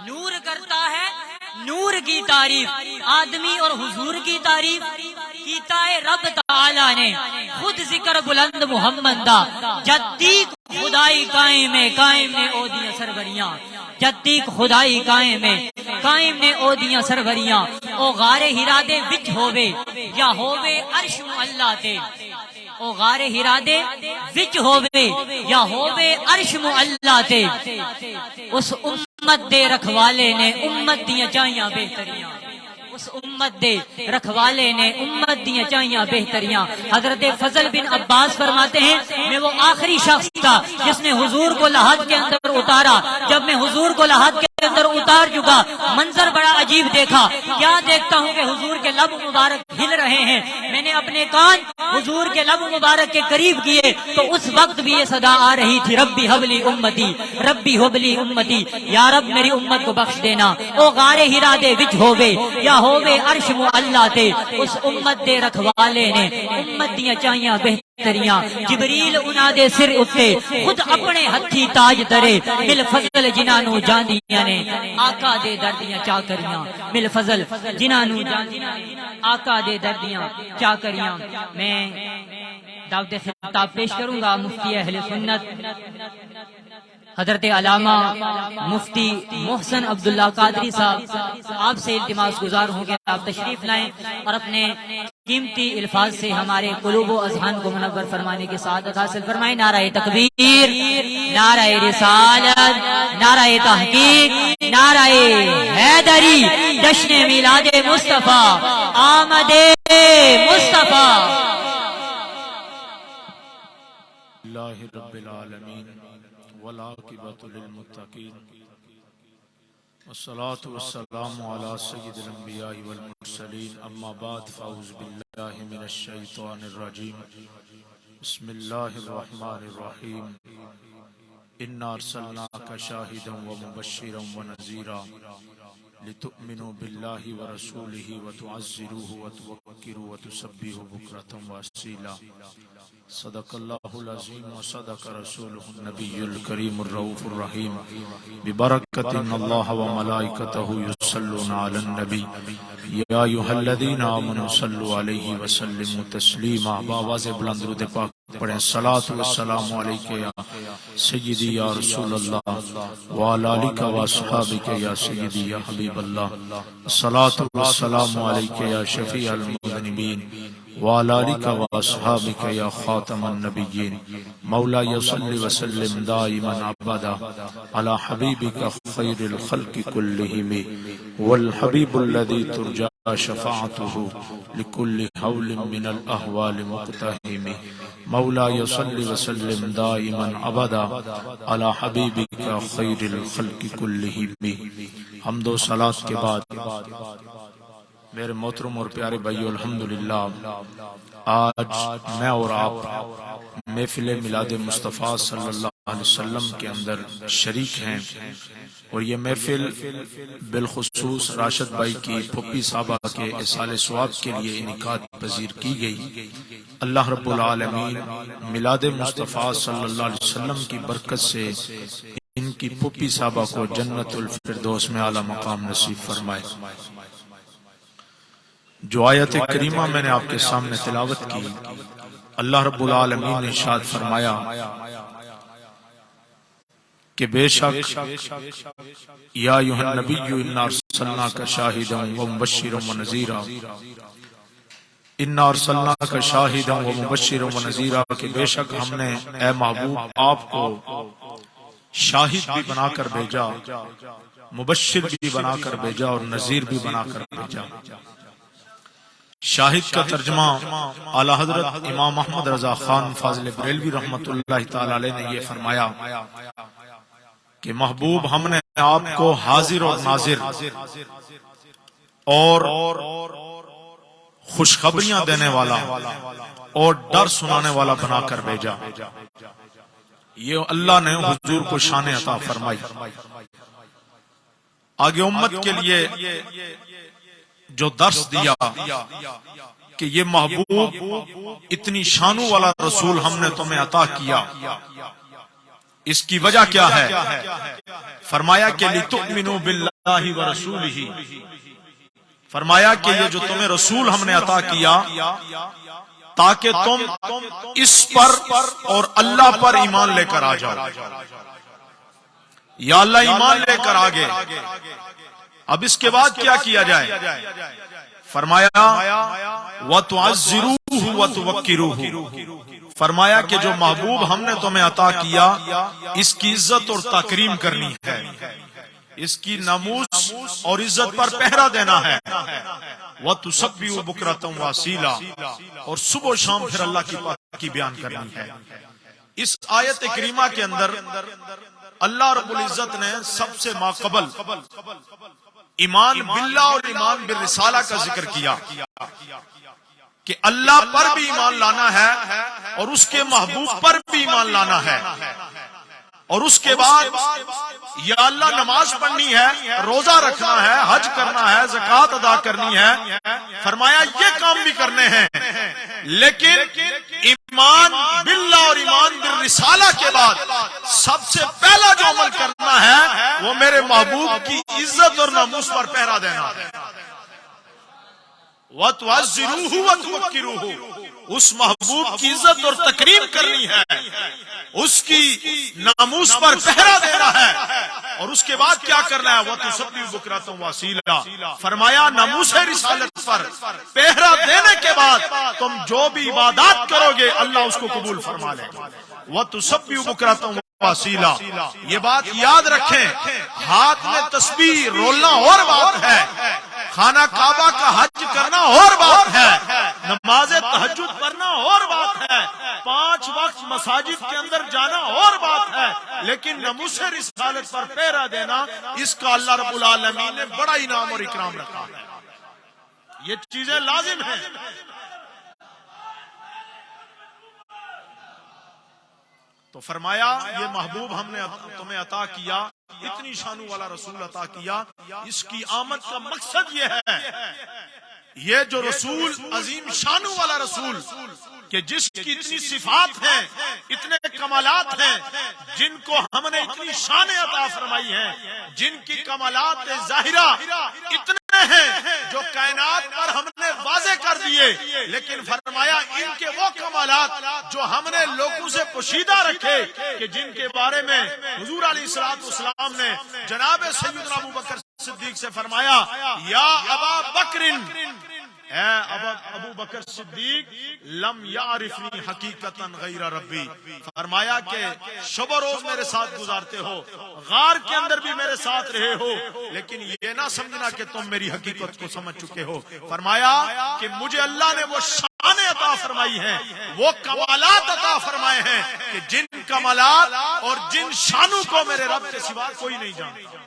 نور کرتا ہے نور کی تعریف، آدمی اور حضور کی تعریف کیتا ہے رب تعالی نے خود ذکر بلند محمد دا. جدی خدائی قائم ہے، قائم نے او دیاں سربریاں، جدی خدائی قائم ہے، قائم نے او دیاں سربریاں. او غار ہرا دے وچ ہووے یا ہووے عرش اللہ تے، او غار ہرا دے وچ ہووے یا ہووے عرش اللہ تے، اس امت دے رکھوالے نے امت دیاں چاہیاں بہتریاں، اس امت دے رکھوالے نے امت دیاں چاہیاں بہتریاں. حضرت فضل بن عباس فرماتے ہیں، میں وہ آخری شخص تھا جس نے حضور کو لحد کے اندر اتارا. جب میں حضور کو لحد کے اندر اتار چکا، منظر بڑا عجیب دیکھا. کیا دیکھتا ہوں کہ حضور کے لب مبارک ہل رہے ہیں. میں نے اپنے کان حضور کے لب مبارک کے قریب کیے تو اس وقت بھی یہ صدا آ رہی تھی، ربی حبلی امتی، ربی حبلی امتی، یا رب میری امت کو بخش دینا. او غار ہرا دے وچ ہووے یا ہووے عرش اللہ تے، اس امت دے رکھوالے نے امت دیاں چاہیاں بہتریاں. جبریل انہاں دے سر اتے خود اپنے ہتھی تاج درے، مل فضل جنہاں نو جاندیاں نے آقا دے دردیاں چاکریاں، مل فضل جنہاں نو جاندیاں نے آقا دے دردیاں چاکریاں. میں دعوت خطاب پیش کروں گا مفتی اہل سنت حضرت علامہ مفتی محسن عبداللہ قادری صاحب. آپ سے التماس گزار ہوں کہ آپ تشریف لائیں اور اپنے قیمتی الفاظ سے ہمارے قلوب و اذہان کو منور فرمانے کی سعادت حاصل فرمائیں. نعرہ تکبیر، نعرہ رسالت، نعرہ تحقیق، نعرہ حیدری، جشن میلاد مصطفیٰ، آمد مصطفیٰ. اللہ رب العالمین والعاقبۃ للمتقین والصلاة والسلام علی سید الانبیاء والمرسلین. اما بعد فاعوذ باللہ من الشیطان الرجیم. بسم اللہ الرحمن الرحیم. انا ارسلناک شاہدا ومبشرا ونذیرا لتؤمنوا باللہ ورسولہ وتعزروہ وتوقروہ وتسبحوہ بکرۃ واصیلا. صدق اللہ العظیم وصدق رسولہ النبی الکریم الرؤوف الرحیم. ببرکۃ ان اللہ وملائکتہ یصلون علی النبی یا ایھا الذین آمنوا صلوا علیہ وسلموا تسلیما. بآواز بلند درود پاک پڑھیں. الصلاۃ والسلام علیک یا سیدی یا رسول اللہ وعلی آلک واصحابک یا سیدی یا حبیب اللہ. الصلاۃ والسلام علیک یا شفیع المذنبین وعلی آلک واصحابک یا خاتم النبیین. مولا صلی وسلم دائما ابدا علی حبیبک خیر الخلق کلہم والحبیب الذی ترجى شفاعته لكل حول من الاحوال مقتحم. مولا صلی وسلم دائما ابدا علی حبیبک خیر الخلق کلہم. حمد و صلاۃ کے بعد میرے محترم اور پیارے بھائیو، الحمدللہ آج میں اور آپ محفل میلاد مصطفیٰ صلی اللہ علیہ وسلم کے اندر شریک ہیں. اور یہ محفل بالخصوص راشد بھائی کی پھپھی صاحبہ کے اصال ثواب کے لیے انعقاد پذیر کی گئی. اللہ رب العالمین میلاد مصطفیٰ صلی اللہ علیہ وسلم کی برکت سے ان کی پھپھی صاحبہ کو جنت الفردوس میں اعلیٰ مقام نصیب فرمائے. جو آیت کریمہ میں نے آپ کے سامنے تلاوت کی، اللہ رب العالمین نے ارشاد فرمایا کہ بے شک یا ایھا النبی انا ارسلناک شاہدا ومبشرا ونذیرا، انا ارسلناک شاہدا و مبشرا و نذیرا، کہ بے شک ہم نے اے محبوب آپ کو شاہد بھی بنا کر بھیجا، مبشر بھی بنا کر بھیجا اور نذیر بھی بنا کر بھیجا۔ شاہد کا ترجمہ اعلی حضرت امام احمد رضا خان فاضل بریلوی رحمۃ اللہ تعالی علیہ نے یہ فرمایا کہ محبوب ہم نے آپ کو حاضر اور ناظر اور خوشخبریاں دینے والا اور ڈر سنانے والا بنا کر بھیجا۔ یہ اللہ نے حضور کو شان عطا فرمائی۔ آگے امت کے لیے جو درس دیا کہ یہ محبوب اتنی شانوں والا رسول ہم نے تمہیں عطا کیا، اس کی وجہ کیا ہے؟ فرمایا کہ لِتُؤْمِنُوا بِاللَّهِ وَرَسُولِهِ، فرمایا کہ یہ جو تمہیں رسول ہم نے عطا کیا تاکہ تم اس پر اور اللہ پر ایمان لے کر آ جاؤ۔ یا اللہ ایمان لے کر آگے، اب اس کے بعد کیا کیا جائے؟ فرمایا وَتُعَزِّرُوهُ وَتُوَقِّرُوهُ، فرمایا کہ جو محبوب ہم نے تمہیں عطا کیا اس کی عزت اور تکریم کرنی ہے، اس کی ناموس اور عزت پر پہرا دینا ہے۔ وَتُسَبِّحُ بُكْرَةً وَأَصِيلًا، اور صبح و شام پھر اللہ کی پاکی بیان کرنی ہے۔ اس آیت کریمہ کے اندر اللہ رب العزت نے سب سے ماقبل ایمان باللہ اور ایمان بالرسالہ کا ذکر کیا کہ اللہ پر بھی ایمان لانا ہے اور اس کے محبوب پر بھی ایمان لانا ہے، اور اس کے بعد یا اللہ نماز پڑھنی ہے، روزہ رکھنا ہے، حج کرنا ہے، زکوٰۃ ادا کرنی ہے۔ فرمایا یہ کام بھی کرنے ہیں، لیکن ایمان باللہ اور ایمان بالرسالہ کے بعد سب سے پہلا جو عمل کرنا ہے وہ میرے محبوب کی عزت اور ناموس پر پہرا دینا ہے۔ وَتُعَزِّرُوهُ وَتُوَقِّرُوهُ، اس محبوب کی عزت اور تکریم کرنی ہے، اس کی ناموس پر پہرا دینا ہے، اور اس کے بعد کیا کرنا ہے؟ وَتُسَبِّحُ بُكْرَةً وَأَصِيلًا، فرمایا ناموس رسالت پر پہرا دینے کے بعد تم جو بھی عبادات کرو گے اللہ اس کو قبول فرما لے گا۔ وَتُسَبِّحُ بُكْرَةً وَأَصِيلًا، یہ بات یاد رکھیں، ہاتھ میں تسبیح رولنا اور بات ہے، خانہ کعبہ کا حج کرنا اور بات ہے، نماز تہجد پڑھنا اور بات ہے، 5 وقت مساجد کے اندر جانا اور بات ہے، لیکن ناموس رسالت پر پہرا دینا، اس کا اللہ رب العالمین نے بڑا انعام اور اکرام رکھا ہے۔ یہ چیزیں لازم ہیں۔ تو فرمایا یہ محبوب ہم نے تمہیں عطا کیا، اتنی شانوں والا رسول عطا کیا، اس کی آمد کا مقصد یہ ہے، یہ جو رسول عظیم شانوں والا رسول کہ جس کی اتنی صفات ہیں، اتنے کمالات ہیں، جن کو ہم نے اتنی شان عطا فرمائی ہیں، جن کی کمالات ظاہرہ اتنے ہیں جو کائنات پر ہم نے واضح کر دیے، لیکن فرمایا ان کے وہ کمالات جو ہم نے لوگوں سے پوشیدہ رکھے کہ جن کے بارے میں حضور علیہ الصلوۃ والسلام نے جناب سیدنا ابو بکر صدیق سے فرمایا یا ابا بکر، اے ابو بکر صدیق، لم یعرفنی حقیقتا غیر ربی، فرمایا کہ شب و روز میرے ساتھ گزارتے ہو، غار کے اندر بھی میرے ساتھ رہے ہو، لیکن یہ نہ سمجھنا کہ تم میری حقیقت کو سمجھ چکے ہو۔ فرمایا کہ مجھے اللہ نے وہ شان عطا فرمائی ہیں، وہ کمالات عطا فرمائے ہیں کہ جن کمالات اور جن شانوں کو میرے رب کے سوا کوئی نہیں جانتا،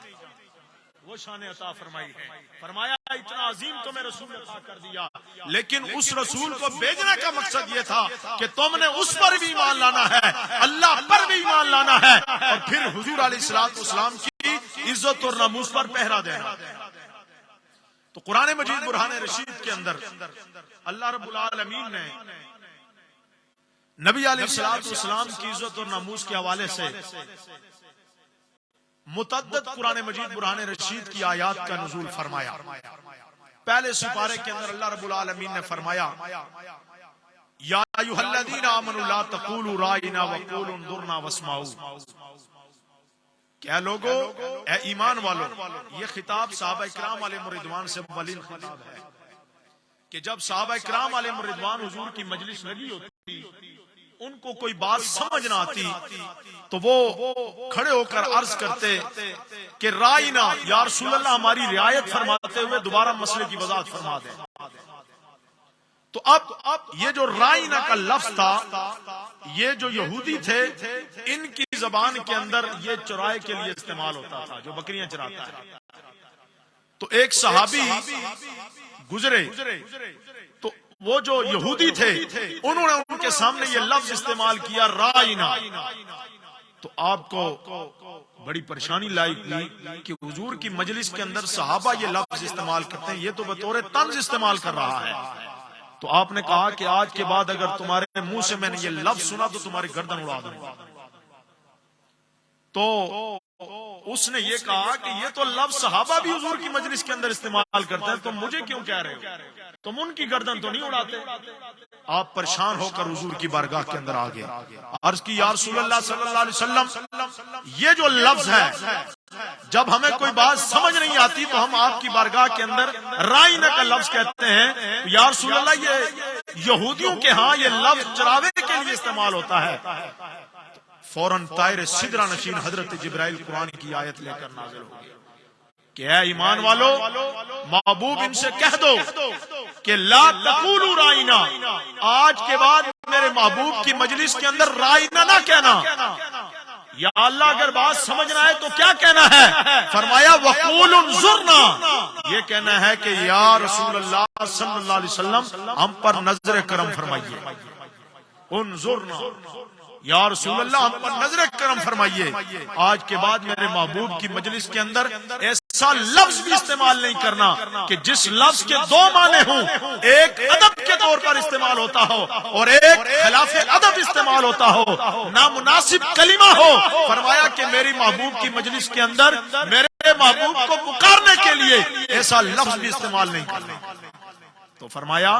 وہ شان عطا فرمائی ہے۔ فرمایا اتنا عظیم تمہیں رسول عطا کر دیا، لیکن اس رسول کو بھیجنے کا مقصد یہ تھا کہ تم نے اس پر بھی ایمان لانا ہے، اللہ پر بھی ایمان لانا ہے، اور پھر حضور علیہ الصلوۃ والسلام کی عزت اور ناموس پر پہرا دینا۔ تو قرآن مجید برہان رشید کے اندر اللہ رب العالمین نے نبی علیہ الصلوۃ والسلام کی عزت اور ناموس کے حوالے سے متعدد قرآن مجید برہان رشید کی آیات کا نزول فرمایا۔ پہلے سپارے کے اندر اللہ رب العالمین نے فرمایا یا ایھا الذین آمنوا لا تقولوا رائنا وقولوا انظرنا واسمعوا، کہ اے لوگو، اے ایمان والو، یہ خطاب صحابہ کرام علیہ رضوان سے اولین خطاب ہے کہ جب صحابہ کرام علیہم رضوان حضور کی مجلس لگی ہوتی، ان کو کوئی بات سمجھ نہ آتی تو وہ کھڑے ہو کر عرض کرتے کہ رائنا یا رسول اللہ ہماری رعایت فرماتے ہوئے دوبارہ مسئلے کی وضاحت فرما دیں. تو اب یہ جو رائنا کا لفظ تھا، یہ جو یہودی تھے ان کی زبان کے اندر یہ چرائے کے لیے استعمال ہوتا تھا، جو بکریاں چراتا ہے. تو ایک صحابی گزرے تو وہ جو یہودی تھے انہوں نے ان کے سامنے یہ لفظ استعمال کیا رائنا. تو آپ کو بڑی پریشانی لاحق ہوئی کہ حضور کی مجلس کے اندر صحابہ یہ لفظ استعمال کرتے ہیں، یہ تو بطور طنز استعمال کر رہا ہے. تو آپ نے کہا کہ آج کے بعد اگر تمہارے منہ سے میں نے یہ لفظ سنا تو تمہاری گردن اڑا دوں گا. تو اس نے یہ کہا کہ یہ تو لفظ صحابہ بھی حضور کی مجلس کے اندر استعمال کرتے ہیں، تم مجھے کیوں کہہ رہے ہو؟ تم ان کی گردن تو نہیں اڑاتے. آپ پریشان ہو کر حضور کی بارگاہ کے اندر آگے عرض کی، یا رسول اللہ صلی اللہ علیہ وسلم یہ جو لفظ ہے، جب ہمیں کوئی بات سمجھ نہیں آتی تو ہم آپ کی بارگاہ کے اندر رائنا کا لفظ کہتے ہیں. یا رسول اللہ یہ یہودیوں کے ہاں یہ لفظ چراوے کے لیے استعمال ہوتا ہے. فوراً طائر سدرہ نشین حضرت جبرائیل قرآن کی آیت لے کر نازل ہو گیا کہ اے ایمان والو، محبوب ان سے کہہ دو کہ لا تقولوا رائنا، آج کے بعد میرے محبوب کی مجلس کے اندر رائنا نہ کہنا. یا اللہ اگر بات سمجھنا ہے تو کیا کہنا ہے؟ فرمایا وقولوا انظرنا، یہ کہنا ہے کہ یا رسول اللہ صلی اللہ علیہ وسلم ہم پر نظر کرم فرمائیے. انظرنا، یا رسول اللہ ہم پر نظر کرم فرمائیے. آج کے بعد میرے محبوب کی مجلس کے اندر ایسا لفظ بھی استعمال نہیں کرنا کہ جس لفظ کے دو معنی ہوں، ایک ادب کے طور پر استعمال ہوتا ہو اور ایک خلاف ادب استعمال ہوتا ہو، نامناسب کلمہ ہو. فرمایا کہ میری محبوب کی مجلس کے اندر میرے محبوب کو پکارنے کے لیے ایسا لفظ بھی استعمال نہیں کرنا. تو فرمایا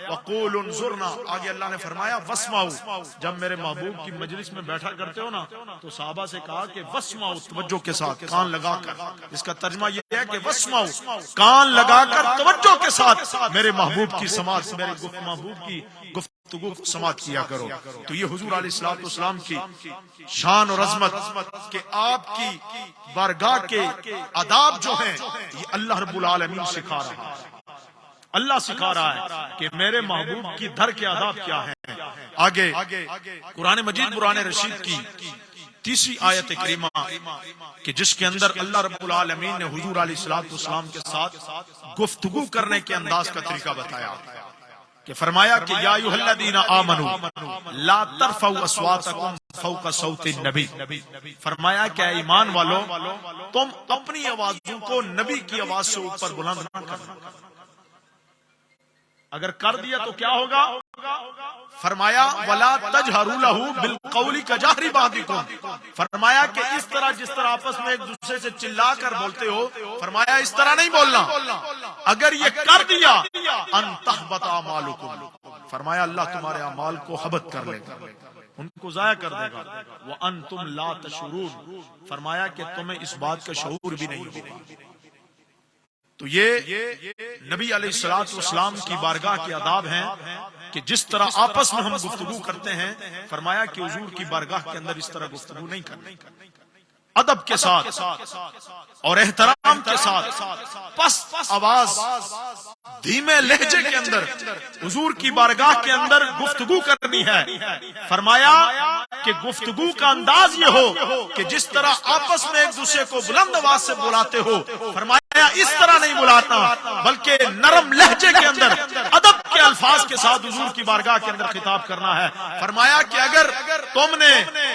وقول انظرنا، آگے اللہ نے فرمایا واسمعوا، جب میرے محبوب کی مجلس میں بیٹھا کرتے ہو نا تو صحابہ سے کہا کہ واسمعوا، توجہ کے ساتھ کان لگا کر. اس کا ترجمہ یہ ہے کہ واسمعوا، کان لگا کر توجہ کے ساتھ میرے محبوب کی سماعت، میرے محبوب کی گفتگو سماعت کیا کرو. تو یہ حضور علیہ الصلوۃ والسلام کی شان اور عظمت کہ آپ کی بارگاہ کے آداب جو ہیں یہ اللہ رب العالمین سکھا رہا ہے. اللہ سکھا رہا ہے کہ میرے محبوب کی در کے آداب کیا ہیں. آگے قرآن مجید قرآن رشید کی تیسری آیت کریمہ کہ جس کے اندر اللہ رب العالمین نے حضور علیہ الصلوۃ والسلام کے ساتھ گفتگو کرنے کے انداز کا طریقہ بتایا کہ فرمایا کہ یا ایھا الذین آمنوا لا ترفعوا اصواتکم فوق صوت النبی. فرمایا کہ اے ایمان والو، تم اپنی آوازوں کو نبی کی آواز سے اوپر بلند نہ کرنا. اگر کر دیا تو کیا ہوگا؟ فرمایا ولا تجہروا لہ بالقول کجہر بعضکم. فرمایا کہ اس طرح جس طرح آپس میں ایک دوسرے سے چلا کر بولتے ہو، فرمایا اس طرح نہیں بولنا. اگر یہ کر دیا ان تحبط اعمالکم، فرمایا اللہ تمہارے اعمال کو حبط کر لے گا، ان کو ضائع کر دے گا. وانتم لا تشعرون، فرمایا کہ تمہیں اس بات کا شعور بھی نہیں ہوگا. تو یہ نبی علیہ الصلوۃ والسلام کی بارگاہ کے آداب ہیں کہ جس طرح آپس میں ہم گفتگو کرتے ہیں، فرمایا کہ حضور کی بارگاہ کے اندر اس طرح گفتگو نہیں کرنی. ادب کے ساتھ اور احترام کے ساتھ پست آواز، دھیمے لہجے کے اندر حضور کی بارگاہ کے اندر گفتگو کرنی ہے. فرمایا کہ گفتگو کا انداز یہ ہو کہ جس طرح آپس میں ایک دوسرے کو بلند آواز سے بلاتے ہو، فرمایا اس طرح نہیں بلانا، بلکہ نرم لہجے کے اندر ادب کے الفاظ کے ساتھ حضور کی بارگاہ کے اندر خطاب کرنا ہے. فرمایا کہ اگر تم نے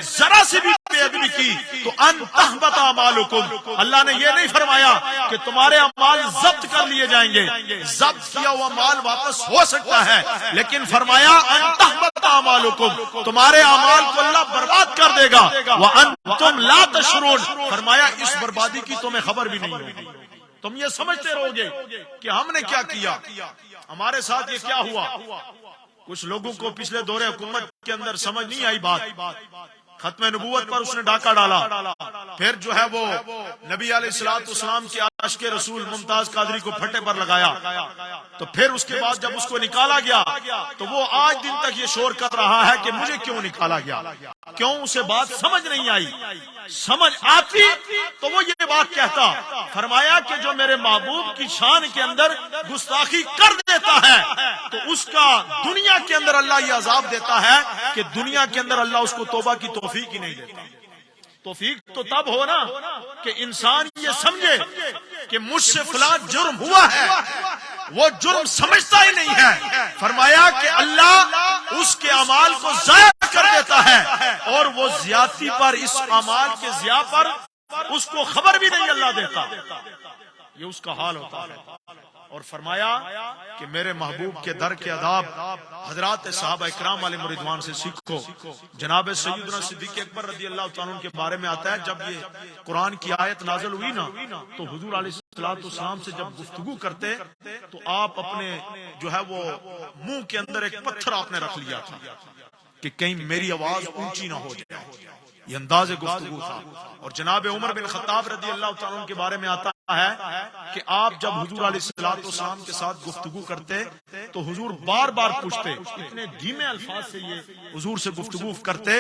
ذرا سی بھی بے ادبی کی تو ان تحبط اعمالکم، اللہ نے یہ نہیں فرمایا کہ تمہارے اعمال ضبط کر لیے جائیں گے، ضبط کیا ہوا مال واپس ہو سکتا ہے، لیکن فرمایا ان تحبط اعمالکم، تمہارے اعمال کو اللہ برباد کر دے گا. وانتم لا تشعرون، فرمایا اس بربادی کی تمہیں خبر بھی نہیں ہوگی. تم یہ سمجھتے رہو گے کہ ہم نے کیا کیا، ہمارے ساتھ یہ کیا ہوا. کچھ لوگوں کو پچھلے دور حکومت کے اندر سمجھ نہیں آئی بات، ختم نبوت پر اس نے ڈاکہ ڈالا، پھر جو ہے وہ نبی علیہ الصلوۃ والسلام کی عشق رسول ممتاز قادری کو پھٹے پر لگایا، تو پھر اس کے بعد جب اس کو نکالا گیا تو وہ آج دن تک یہ شور کر رہا ہے کہ مجھے کیوں نکالا گیا، کیوں اسے بات سمجھ نہیں آئی۔ سمجھ آتی تو وہ یہ بات کہتا۔ فرمایا کہ جو میرے محبوب کی شان کے اندر گستاخی کر دیتا ہے تو اس کا دنیا کے اندر اللہ یہ عذاب دیتا ہے کہ دنیا کے اندر اللہ اس کو توبہ کی توفیق ہی نہیں دیتا۔ توفیق تو تب ہو نا کہ انسان یہ سمجھے کہ مجھ سے فلاں جرم ہوا ہے، وہ جرم سمجھتا ہی نہیں ہے۔ فرمایا کہ اللہ اس کے اعمال کو ضائع کر دیتا ہے اور وہ زیادتی پر، اس اعمال کے ضیاع پر اس کو خبر بھی نہیں اللہ دیتا۔ یہ اس کا حال ہوتا ہے۔ اور فرمایا کہ میرے محبوب کے در کے آداب حضرات صحابہ اکرام علیہ رضوان سے سیکھو۔ جناب سیدنا صدیق اکبر رضی اللہ تعالیٰ عنہ کے بارے میں آتا ہے جب یہ قرآن کی آیت نازل ہوئی نا تو حضور علیہ السلام سے جب گفتگو کرتے تو آپ اپنے جو ہے وہ منہ کے اندر ایک پتھر آپ نے رکھ لیا تھا کہ کہیں میری آواز اونچی نہ ہو جائے، یہ انداز گفتگو تھا۔ اور جناب عمر بن خطاب رضی اللہ تعالیٰ عنہ کے بارے میں آتا ہے کہ آپ جب حضور علیہ السلام کے ساتھ گفتگو کرتے تو حضور بار بار پوچھتے، اتنے دھیمے الفاظ سے یہ حضور سے گفتگو کرتے،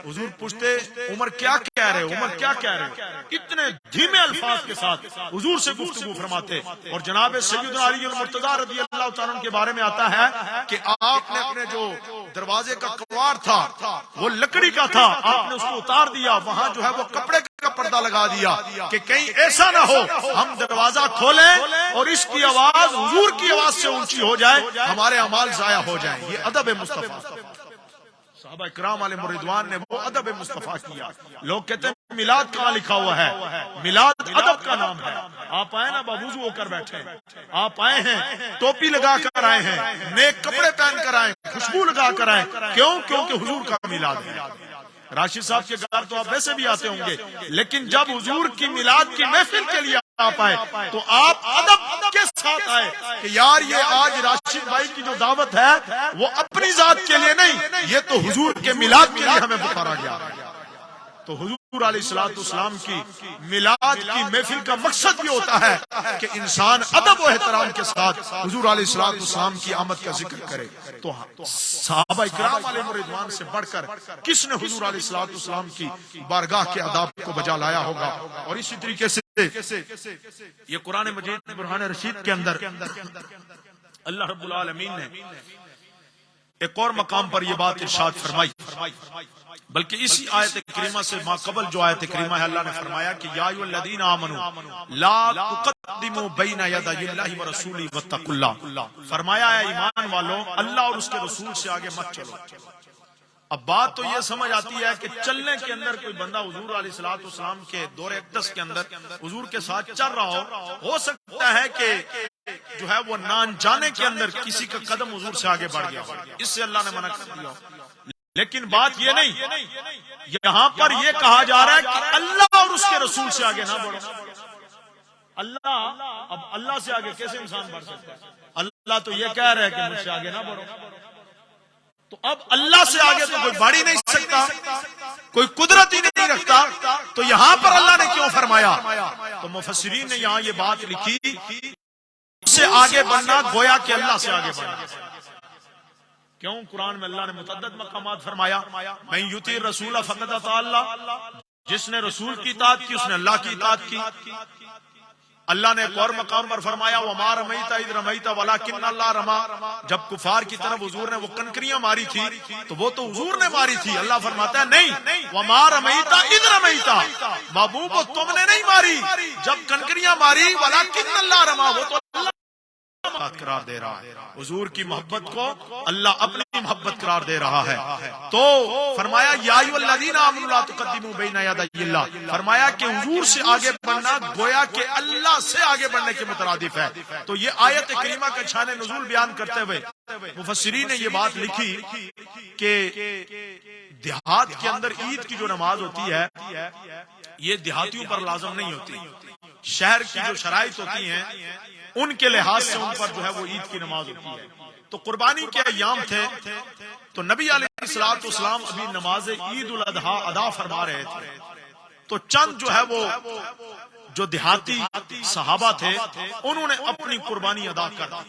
حضور پوچھتے عمر کیا کہہ رہے ہو، عمر کیا کہہ رہے ہو، اتنے دھیمے الفاظ کے ساتھ حضور سے گفتگو فرماتے۔ اور جناب سیدنا علی المرتضیٰ رضی اللہ تعالیٰ عنہ کے بارے میں آتا ہے کہ آپ نے اپنے جو دروازے کا کواڑ تھا وہ لکڑی کا تھا، آپ نے اس کو اتار دیا، وہاں جو ہے وہ کپڑے کا پردہ لگا دیا کہ کہیں ایسا نہ ہو ہم دروازہ کھولیں اور اس کی آواز حضور کی آواز سے اونچی ہو جائے، ہمارے اعمال ضائع ہو جائیں۔ یہ ادب مصطفیٰ، صحابہ اکرام علیہ رضوان نے وہ ادب مصطفیٰ کیا۔ لوگ کہتے ہیں میلاد کہاں لکھا ہوا ہے، میلاد ادب کا نام ہے۔ آپ آئے نا باوضو ہو کر بیٹھے، آپ آئے ہیں ٹوپی لگا کر آئے ہیں، نیک کپڑے پہن کر آئے، خوشبو لگا کر آئے، کیوں؟ کیونکہ حضور کا میلاد ہے۔ راشد صاحب کے گھر تو آپ ویسے بھی آتے ہوں گے، لیکن جب حضور کی میلاد کی محفل کے لیے آپ آئے تو آپ ادب کے ساتھ آئے کہ یار یہ آج راشد بھائی کی جو دعوت ہے وہ اپنی ذات کے لیے نہیں، یہ تو حضور کے میلاد کے لیے ہمیں پکارا گیا۔ تو حضور علیہ السلام کی میلاد کی محفل کا مقصد یہ ہوتا ہے کہ انسان ادب و احترام کے ساتھ حضور علیہ السلام کی آمد کا ذکر کرے۔ تو صحابہ اکرام علیہ رضوان سے بڑھ کر کس نے حضور علیہ السلام کی بارگاہ کے آداب کو بجا لایا ہوگا؟ اور اسی طریقے سے یہ قرآن مجید برہان رشید کے اندر اللہ رب العالمین نے ایک اور مقام پر یہ بات ارشاد فرمائی، بلکہ اسی آیت کریمہ سے ما قبل جو آیت کریمہ ہے اللہ نے فرمایا کہ یا ایھا الذین آمنوا لا تقدموا بین یدی اللہ ورسولہ واتقوا اللہ۔ فرمایا ہے ایمان والو اللہ اور اس کے رسول سے آگے مت چلو۔ اب بات تو یہ سمجھ آتی ہے کہ چلنے کے اندر کوئی بندہ حضور علیہ السلام کے دور اقدس کے اندر حضور کے ساتھ چل رہا ہو سکتا ہے کہ جو ہے وہ نہ جانے کے اندر کسی کا قدم حضور سے آگے بڑھ گیا، اس سے اللہ نے منع کر دیا۔ لیکن بات یہ نہیں، یہاں پر یہ کہا جا رہا ہے کہ اللہ اور اس کے رسول سے آگے نہ بڑھو۔ اللہ، اب اللہ سے آگے کیسے انسان بڑھ سکتا ہے؟ اللہ تو یہ کہہ رہا ہے کہ مجھ سے آگے نہ بڑھو۔ تو اب اللہ سے آگے تو کوئی بڑھ ہی نہیں سکتا، کوئی قدرت ہی نہیں رکھتا، تو یہاں پر اللہ نے کیوں فرمایا؟ تو مفسرین نے یہاں یہ بات لکھی، اس سے آگے بڑھنا گویا کہ اللہ سے آگے بڑھنا۔ کیوں؟ قرآن میں اللہ نے متعدد مقامات فرمایا من یطیع الرسول فقد اطاع اللہ، جس نے رسول کی اطاعت کی اس نے اللہ کی اطاعت کی۔ اللہ نے ایک اور مقام پر فرمایا وما رمیت اذ رمیت ولکن اللہ رما، جب کفار کی طرف حضور نے وہ کنکریاں ماری تھی تو وہ تو حضور نے ماری تھی، اللہ فرماتا ہے نہیں وما رمیت اذ رمیت، محبوب تم نے نہیں ماری جب کنکریاں ماری، ولکن اللہ رما، وہ تو اللہ قرار دے رہا ہے۔ حضور کی محبت کو اللہ اپنی محبت قرار دے رہا ہے۔ تو فرمایا یا ایھا الذین آمنوا لا تقدموا بین یدی اللہ، فرمایا کہ حضور سے آگے بڑھنا گویا کہ اللہ سے آگے بڑھنے کے مترادف ہے۔ تو یہ آیت کریمہ کا شان نزول بیان کرتے ہوئے مفسرین نے یہ بات لکھی کہ دیہات کے اندر عید کی جو نماز ہوتی ہے یہ دیہاتیوں پر لازم نہیں ہوتی، شہر کی جو شرائط ہوتی ہیں ان کے لحاظ سے ان پر جو ہے وہ عید کی نماز ہوتی ہے۔ تو قربانی کے ایام تھے تو نبی علیہ السلام ابھی نماز عید الاضحیٰ ادا فرما رہے تھے، تو چند جو ہے وہ جو دیہاتی صحابہ تھے انہوں نے اپنی قربانی ادا کر دی۔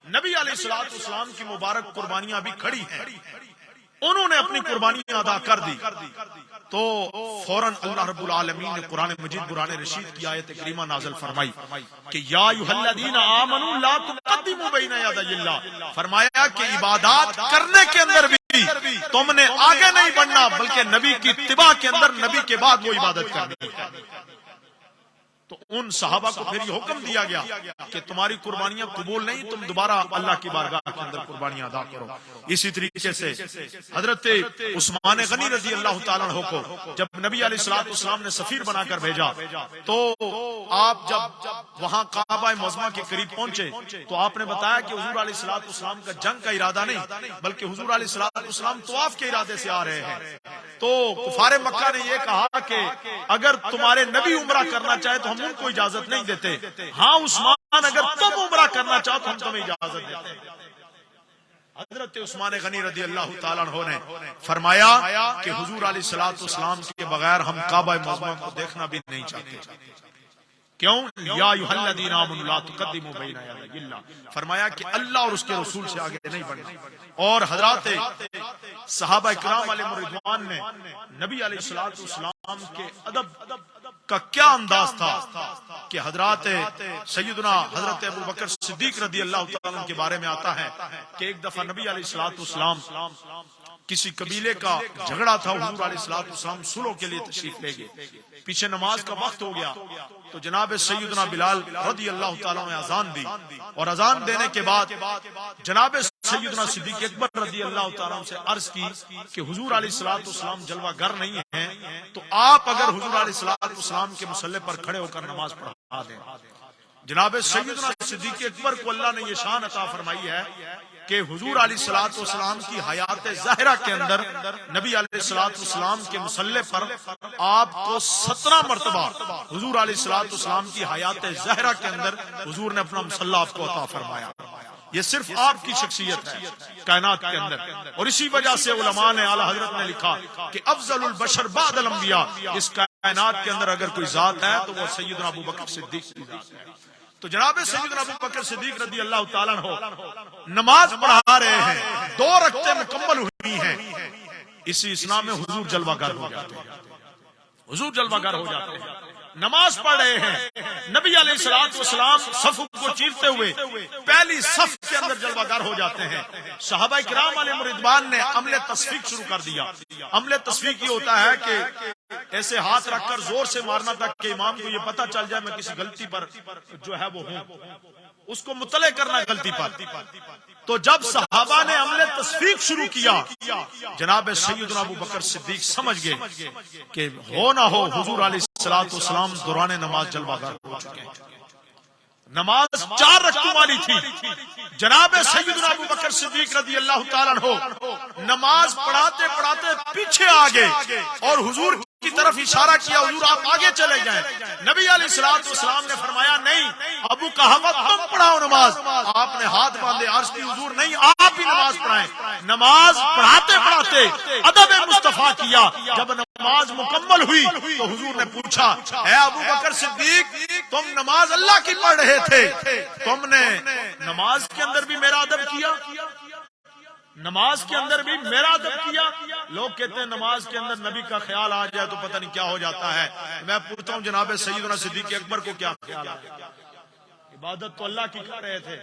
نبی علیہ الصلوۃ والسلام کی مبارک قربانیاں بھی کھڑی ہیں، انہوں نے اپنی قربانیاں ادا کر دی تو فوراً اللہ رب العالمین نے قرآن مجید قرآن رشید کی آیت کریمہ نازل فرمائی کہ یا ایھا الذین آمنوا لا تقدموا بین یدی اللہ، فرمایا کہ عبادات کرنے کے اندر بھی تم نے آگے نہیں بڑھنا بلکہ نبی کی اتباع کے اندر نبی کے بعد وہ عبادت کرنی ہے۔ تو ان صحابہ کو پھر یہ حکم دیا گیا کہ تمہاری قربانیاں قبول نہیں، تم دوبارہ اللہ کی بارگاہ کے اندر قربانیاں ادا کرو۔ اسی طریقے سے حضرت عثمان غنی رضی اللہ تعالیٰ عنہ کو جب نبی علیہ الصلوۃ والسلام نے سفیر بنا کر بھیجا تو آپ جب وہاں کعبہ معظمہ کے قریب پہنچے تو آپ نے بتایا کہ حضور علیہ الصلوۃ والسلام کا جنگ کا ارادہ نہیں بلکہ حضور علیہ الصلوۃ والسلام طواف کے ارادے سے آ رہے ہیں۔ تو کفار مکہ نے یہ کہا کہ اگر تمہارے نبی عمرہ کرنا چاہے تو ہم ان کو اجازت نہیں دیتے، ہاں عثمان اگر تم عمرہ کرنا چاہو تو ہم تمہیں اجازت دیتے ہیں۔ حضرت عثمان غنی رضی اللہ تعالیٰ عنہ نے فرمایا کہ حضور علیہ الصلوۃ والسلام کے بغیر ہم کعبہ معظمہ کو دیکھنا بھی نہیں چاہتے۔ کیوں؟ یا ایھا الذین آمنوا لا تقدموا بین یدی اللہ، فرمایا کہ اللہ اور اس کے رسول سے آگے نہیں بڑھنا۔ اور حضرات صحابہ کرام علیہم رضوان نے نبی علیہ الصلوۃ والسلام کے ادب کا کیا انداز تھا کہ حضرات سیدنا حضرت ابو بکر صدیق رضی اللہ تعالیٰ عنہ کے بارے میں آتا ہے کہ ایک دفعہ نبی علیہ الصلوۃ والسلام کسی قبیلے کا جھگڑا تھا، حضور علیہ الصلوۃ والسلام صلح کے لیے تشریف لے گئے، پیچھے نماز کا وقت ہو گیا تو جناب سیدنا بلال رضی اللہ تعالیٰ نے اذان دی، اور اذان دینے کے بعد جناب سیدنا صدیق اکبر رضی اللہ تعالیٰ سے عرض کی کہ حضور علیہ الصلوۃ والسلام جلوہ گر نہیں ہیں تو آپ اگر حضور علیہ الصلوۃ والسلام کے مصلی پر کھڑے ہو کر نماز پڑھا دیں۔ جناب سیدنا صدیق اکبر کو اللہ نے یہ شان عطا فرمائی ہے کہ حضور علیہ الصلوۃ والسلام کی حیات ظاہرہ کے اندر نبی علیہ الصلوۃ والسلام کے مصلی پر آپ کو 17 مرتبہ حضور علیہ الصلوۃ والسلام کی حیات ظاہرہ کے اندر حضور نے اپنا مصلی آپ کو عطا فرمایا۔ یہ صرف آپ کی شخصیت ہے کائنات کے اندر، اور اسی وجہ سے علماء نے اعلی حضرت نے لکھا کہ افضل البشر بعد الانبیاء، اس کائنات کے اندر اگر کوئی ذات ہے تو وہ سیدنا ابو بکر صدیق کی ذات ہے۔ تو جناب سیدنا ابو بکر صدیق رضی اللہ تعالیٰ عنہ نماز پڑھا رہے ہیں، 2 رکعتیں مکمل ہوئی ہیں، اسی اسنا میں حضور جلوہ گر ہو جاتے ہیں، حضور جلوہ گر ہو جاتے ہیں، نماز پڑھ رہے ہیں، نبی علیہ الصلوۃ والسلام صف کو چیرتے ہوئے پہلی صف کے اندر جلوہ گر ہو جاتے ہیں۔ صحابہ کرام علیہم رضوان نے عمل تصفیق شروع کر دیا۔ عمل تصفیق یہ ہوتا ہے کہ ایسے ہاتھ رکھ کر زور سے مارنا تک کہ امام کو یہ پتہ چل جائے میں کسی غلطی پر جو ہے وہ ہوں، اس کو مطلع کرنا غلطی پر۔ تو جب صحابہ نے عمل تصفیق شروع کیا جناب سیدنا ابو بکر صدیق سمجھ گئے کہ ہو نہ ہو حضور علیہ الصلوۃ والسلام دوران نماز جلوہ گر ہو چکے ہیں۔ نماز 4 رکعتوں والی تھی، جناب سیدنا ابو بکر صدیق رضی اللہ تعالیٰ عنہ نماز پڑھاتے پڑھاتے پیچھے آ گئے اور حضور کی طرف اشارہ کیا، حضور آپ آگے چلے جائیں۔ نبی علیہ الصلوۃ والسلام نے فرمایا نہیں ابو کہاوت تم پڑھاؤ نماز، آپ نے ہاتھ باندھے عرض کی حضور نہیں آپ ہی نماز پڑھائیں۔ نماز پڑھاتے پڑھاتے ادب مصطفیٰ کیا، جب نماز مکمل ہوئی تو حضور نے پوچھا اے ابو بکر صدیق تم نماز اللہ کی پڑھ رہے تھے، تم نے نماز کے اندر بھی میرا ادب کیا؟ نماز کے اندر بھی میرا ادب کیا؟ لوگ کہتے ہیں نماز کے اندر نبی کا خیال آ جائے تو پتہ نہیں کیا ہو جاتا ہے۔ میں پوچھتا ہوں جناب سیدنا صدیق اکبر کو کیا خیال آ گیا؟ عبادت تو اللہ کی کر رہے تھے،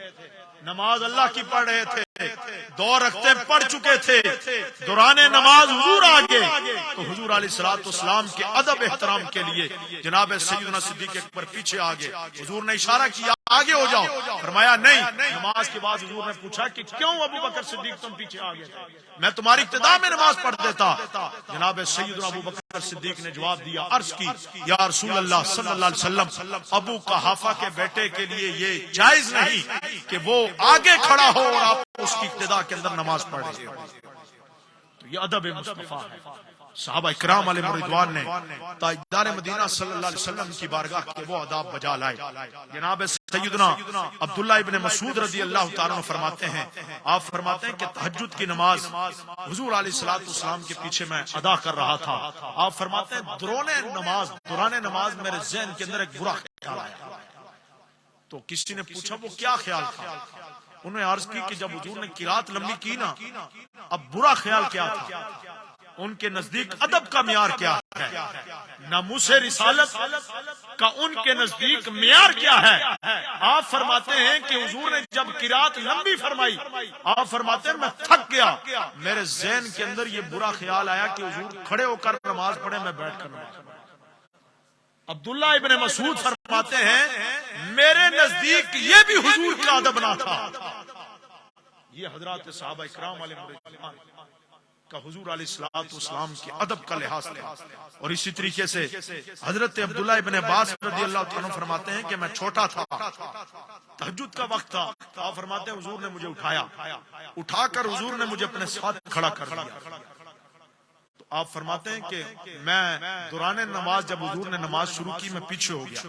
نماز اللہ کی پڑھ رہے تھے، 2 رکعتیں پڑھ چکے تھے، دوران نماز حضور آگے تو حضور علیہ الصلوۃ والسلام کے ادب احترام کے لیے جناب سیدنا صدیق اکبر پیچھے آگے، حضور نے اشارہ کیا آگے ہو جاؤ، فرمایا نہیں۔ نماز کے بعد حضور نے پوچھا کہ کیوں ابو بکر صدیق تم پیچھے آگے تھے، میں تمہاری ابتدا میں نماز پڑھ دیتا۔ جناب سیدنا ابو بکر صدیق نے جواب دیا، عرض کی یا رسول اللہ صلی اللہ علیہ وسلم ابو قحافہ کے بیٹے کے لیے یہ جائز نہیں کہ وہ آگے کھڑا ہو اور آپ اس کی ابتدا کے اندر نماز پڑھ رہے ہو۔ تو یہ ادب مصطفیٰ ہے۔ صحابہ کرام علیہ رضوان نے تاجدار مدینہ صلی اللہ علیہ وسلم کی بارگاہ کے وہ آداب بجا لائے۔ جناب سیدنا عبداللہ ابن مسعود رضی اللہ تعالیٰ عنہ فرماتے ہیں، آپ فرماتے ہیں کہ تہجد کی نماز حضور علیہ الصلوۃ والسلام کے پیچھے میں ادا کر رہا تھا. آپ فرماتے ہیں دوران نماز میرے ذہن کے اندر ایک برا خیال آیا. تو کسی نے پوچھا وہ کیا خیال تھا؟ انہوں نے عرض کی کہ جب حضور نے قرات لمبی کی نا، اب برا خیال کیا تھا؟ ان کے نزدیک ادب کا معیار کیا ہے، ناموس رسالت کا ان کے نزدیک معیار کیا ہے؟ آپ فرماتے ہیں کہ حضور نے جب قرات لمبی فرمائی، آپ فرماتے ہیں میں تھک گیا، میرے ذہن کے اندر یہ برا خیال آیا کہ حضور کھڑے ہو کر نماز پڑھے، میں بیٹھ کر نماز پڑھوں. عبداللہ ابن مسعود فرماتے ہیں میرے نزدیک یہ بھی حضور کا ادب نہ تھا. یہ حضرات صحابہ اکرام علیہ رضوان کا حضور علیہ الصلوۃ والسلام کے ادب کا لحاظ تھا. اور اسی طریقے سے حضرت عبداللہ ابن عباس رضی اللہ عنہ فرماتے ہیں کہ میں چھوٹا تھا، تہجد کا وقت تھا، آپ فرماتے ہیں حضور نے مجھے اٹھا کر حضور نے مجھے اپنے ساتھ کھڑا کر دیا. آپ فرماتے ہیں کہ میں دوران نماز جب حضور نے نماز شروع کی میں پیچھے ہو گیا.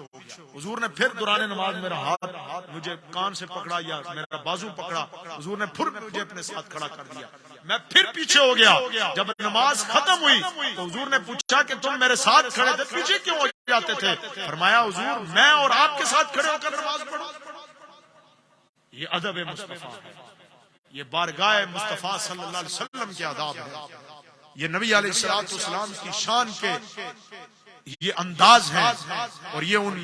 حضور نے پھر دوران نماز میرا ہاتھ مجھے کان سے پکڑا یا میرا بازو پکڑا، حضور نے پھر مجھے اپنے ساتھ کھڑا کر دیا. میں پھر پیچھے ہو گیا. جب نماز ختم ہوئی تو حضور نے پوچھا کہ تم میرے ساتھ کھڑے تھے، پیچھے کیوں ہو جاتے تھے؟ فرمایا حضور میں اور آپ کے ساتھ کھڑے ہو کر نماز پڑھوں. یہ ادب مصطفیٰ ہے، یہ بارگاہ مصطفیٰ صلی اللہ علیہ وسلم کے آداب ہے، یہ نبی علیہ الصلوۃ والسلام کی شان کے یہ انداز ہیں، اور یہ ان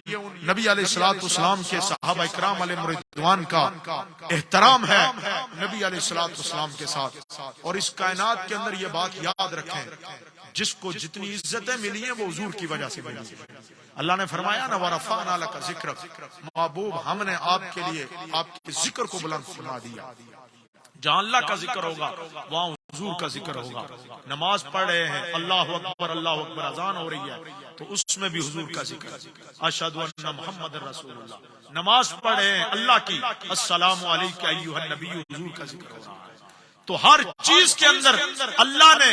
نبی علیہ الصلوۃ والسلام کے صحابہ اکرام علیہ رضوان کا احترام ہے نبی علیہ الصلوۃ والسلام کے ساتھ. اور اس کائنات کے اندر یہ بات یاد رکھیں، جس کو جتنی عزتیں ملی ہیں وہ حضور کی وجہ سے ملی ہیں. اللہ نے فرمایا نا وَرَفَعْنَا لَكَ ذِكْرَكَ، محبوب ہم نے آپ کے لیے آپ کے ذکر کو بلند فرما دیا. جہاں اللہ کا ذکر ہوگا وہاں حضور کا ذکر ہوگا. نماز پڑھ رہے ہیں، اللہ اکبر اللہ اکبر اذان ہو رہی ہے تو اس میں بھی حضور کا ذکر، اشہد ان محمد رسول اللہ. نماز پڑھ رہے ہیں اللہ کی، السلام علیک ایھا النبی، حضور کا ذکر ہو رہا ہے. تو ہر چیز کے اندر اللہ نے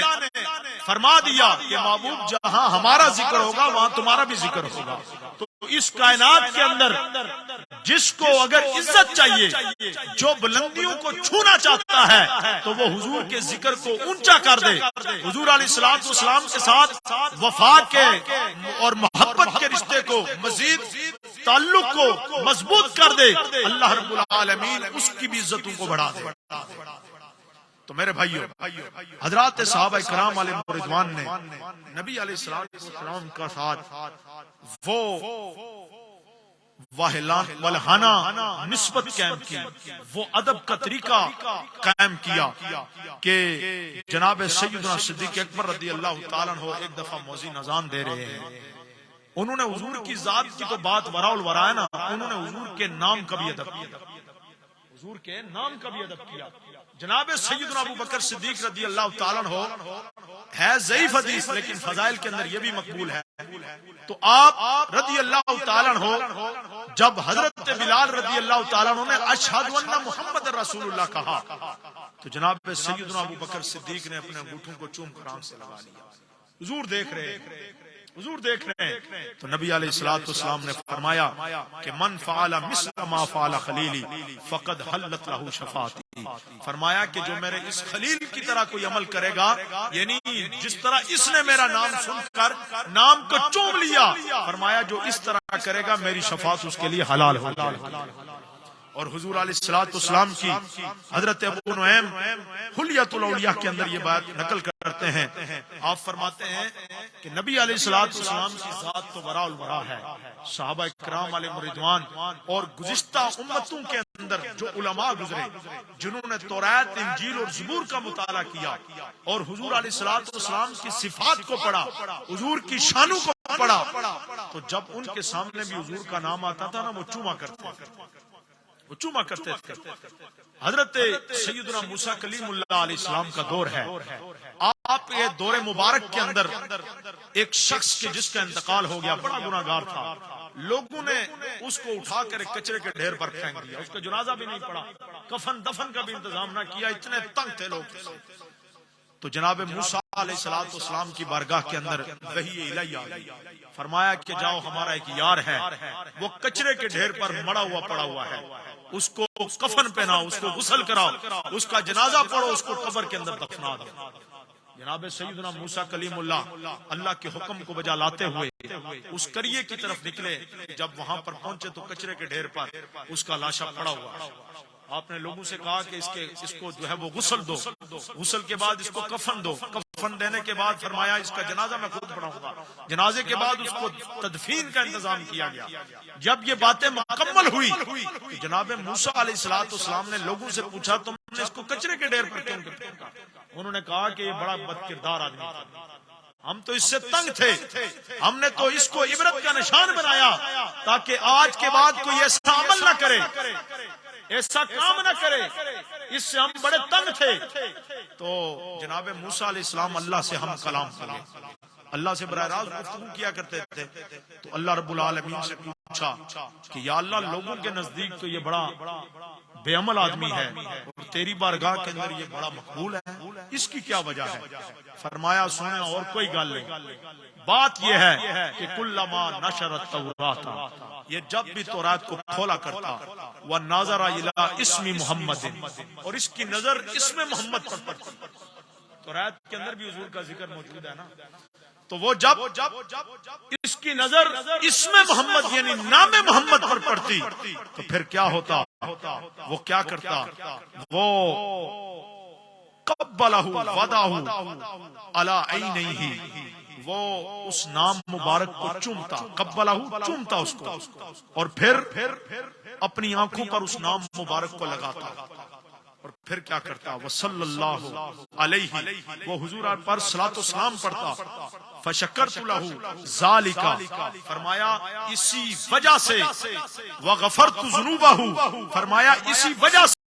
فرما دیا کہ محبوب جہاں ہمارا ذکر ہوگا وہاں تمہارا بھی ذکر ہوگا. تو اس کائنات کے اندر جس کو اگر عزت چاہیے، جو بلندیوں کو چھونا چاہتا ہے، تو وہ حضور کے ذکر کو اونچا کر دے، حضور علیہ الصلوۃ والسلام کے ساتھ وفا کے اور محبت کے رشتے کو مزید تعلق کو مضبوط کر دے. اللہ رب العالمین اس کی بھی عزتوں کو بڑھا دے. تو میرے بھائیو، حضرات صحابہ اکرام علیہ رضوان نے نبی علیہ السلام کا ساتھ وہ والہانہ نسبت قائم کی، وہ ادب کا طریقہ قائم کیا کہ جناب سیدنا صدیق اکبر رضی اللہ تعالیٰ عنہ ایک دفعہ مؤذن اذان دے رہے ہیں. انہوں نے حضور کی ذات کی تو بات وراء الورا ہے نا، انہوں نے حضور کے نام کا بھی ادب کیا، حضور کے نام کا بھی ادب کیا. جناب سیدنا ابو بکر صدیق رضی اللہ تعالیٰ عنہ ہے ضعیف حدیث لیکن فضائل کے اندر یہ بھی مقبول ہے. تو آپ رضی اللہ تعالیٰ عنہ جب حضرت بلال رضی اللہ تعالیٰ عنہ نے اشہد ان محمد رسول اللہ کہا تو جناب سیدنا ابو بکر صدیق نے اپنے انگوٹھوں کو چوم کر آنکھ سے لگا لیا. حضور دیکھ رہے ہیں. تو نبی علیہ الصلوۃ والسلام نے فرمایا کہ من فعل مثل ما فعل خلیلی فقد حلت له شفاعتی. فرمایا کہ جو میرے اس خلیل کی طرح کوئی عمل کرے گا، یعنی جس طرح اس نے میرا نام سن کر نام کو چوم لیا، فرمایا جو اس طرح کرے گا میری شفاعت اس کے لیے حلال ہوگی. اور حضور علیہ الصلوۃ والسلام کی حضرت ابو نعیم حلیۃ الاولیاء کے اندر یہ بات نقل کرتے ہیں. آپ فرماتے ہیں کہ نبی علیہ الصلوۃ والسلام کی ذات تو وراء الورا ہے. صحابہ کرام علیہ رضوان اور گزشتہ امتوں کے اندر جو علماء گزرے جنہوں نے تورات، انجیل اور زبور کا مطالعہ کیا اور حضور علیہ الصلوۃ والسلام کی صفات کو پڑھا، حضور کی شانوں کو پڑھا، تو جب ان کے سامنے بھی حضور کا نام آتا تھا نا وہ چوما کرتے تھے. حضرت سیدنا موسیٰ کلیم اللہ علیہ السلام کا دور ہے. آپ یہ دور مبارک کے اندر ایک شخص کے جس کا انتقال ہو گیا، بڑا گناہگار تھا، لوگوں نے اس کو اٹھا کر ایک کچرے کے ڈھیر پر پھینک دیا، اس کا جنازہ بھی نہیں پڑا، کفن دفن کا بھی انتظام نہ کیا، اتنے تنگ تھے لوگ. تو جناب موسیٰ علیہ الصلوۃ والسلام کی بارگاہ کے اندر وحی الہی آ گئی، فرمایا کہ جاؤ ہمارا ایک یار ہے، وہ کچرے کے ڈھیر پر مڑا ہوا پڑا ہوا ہے، اس کو کفن پہناؤ، اس کو غسل کراؤ، اس کا جنازہ پڑھو، اس کو قبر کے اندر دفنا دو۔ جناب سیدنا موسیٰ کلیم اللہ کے حکم کو بجا لاتے ہوئے اس قریے کی طرف نکلے، جب وہاں پر پہنچے تو کچرے کے ڈھیر پر اس کا لاشا پڑا ہوا۔ آپ نے لوگوں سے کہا کہ اس کو جو ہے وہ غسل دو، غسل کے بعد اس کو کفن دو، کفن دینے کے بعد فرمایا اس کا جنازہ میں خود پڑھاؤں گا، جنازے کے بعد اس کو تدفین کا انتظام کیا گیا۔ جب یہ باتیں مکمل ہوئی تو جناب موسیٰ علیہ السلام نے لوگوں سے پوچھا تم نے اس کو کچرے کے ڈھیر پر کیوں کیا؟ انہوں نے کہا کہ یہ بڑا بد کردار آدمی تھا، ہم تو اس سے تنگ تھے، ہم نے تو اس کو عبرت کا نشان بنایا تاکہ آج کے بعد کوئی ایسا عمل نہ کرے، ایسا کام نہ کرے، اس سے ہم بڑے تنگ تھے۔ تو جناب موسیٰ علیہ السلام اللہ سے ہم کلام کرے، اللہ سے براہ راست گفتگو کیا کرتے تھے، تو اللہ رب العالمین سے پوچھا کہ یا اللہ لوگوں کے نزدیک تو یہ بڑا بے عمل آدمی ہے اور تیری بارگاہ کے اندر یہ بڑا مقبول ہے، اس کی کیا وجہ ہے؟ فرمایا سنیں اور کوئی گل نہیں، بات یہ ہے کہ کلما نشر التوراۃ، یہ جب بھی تورات کو کھولا کرتا، ونظر الی اسم محمد، اور اس کی نظر اسم محمد پر پڑتی، تورات کے اندر بھی حضور کا ذکر موجود ہے نا، تو وہ جب اس کی نظر اسم محمد یعنی نام محمد پر پڑتی تو پھر کیا ہوتا؟ وہ کیا کرتا؟ وہ قبلہ وضعہ علی عینیہ، وہ اس نام مبارک کو چومتا، قبلہ چومتا اس کو، اور پھر اپنی آنکھوں پر اس نام مبارک کو لگاتا، اور پھر کیا کرتا؟ وہ صلی اللہ علیہ، وہ حضور پر صلاۃ و سلام پڑھتا، فشکرت لہ ذالک، فرمایا اسی وجہ سے، وغفرت ذنوبہ، فرمایا اسی وجہ سے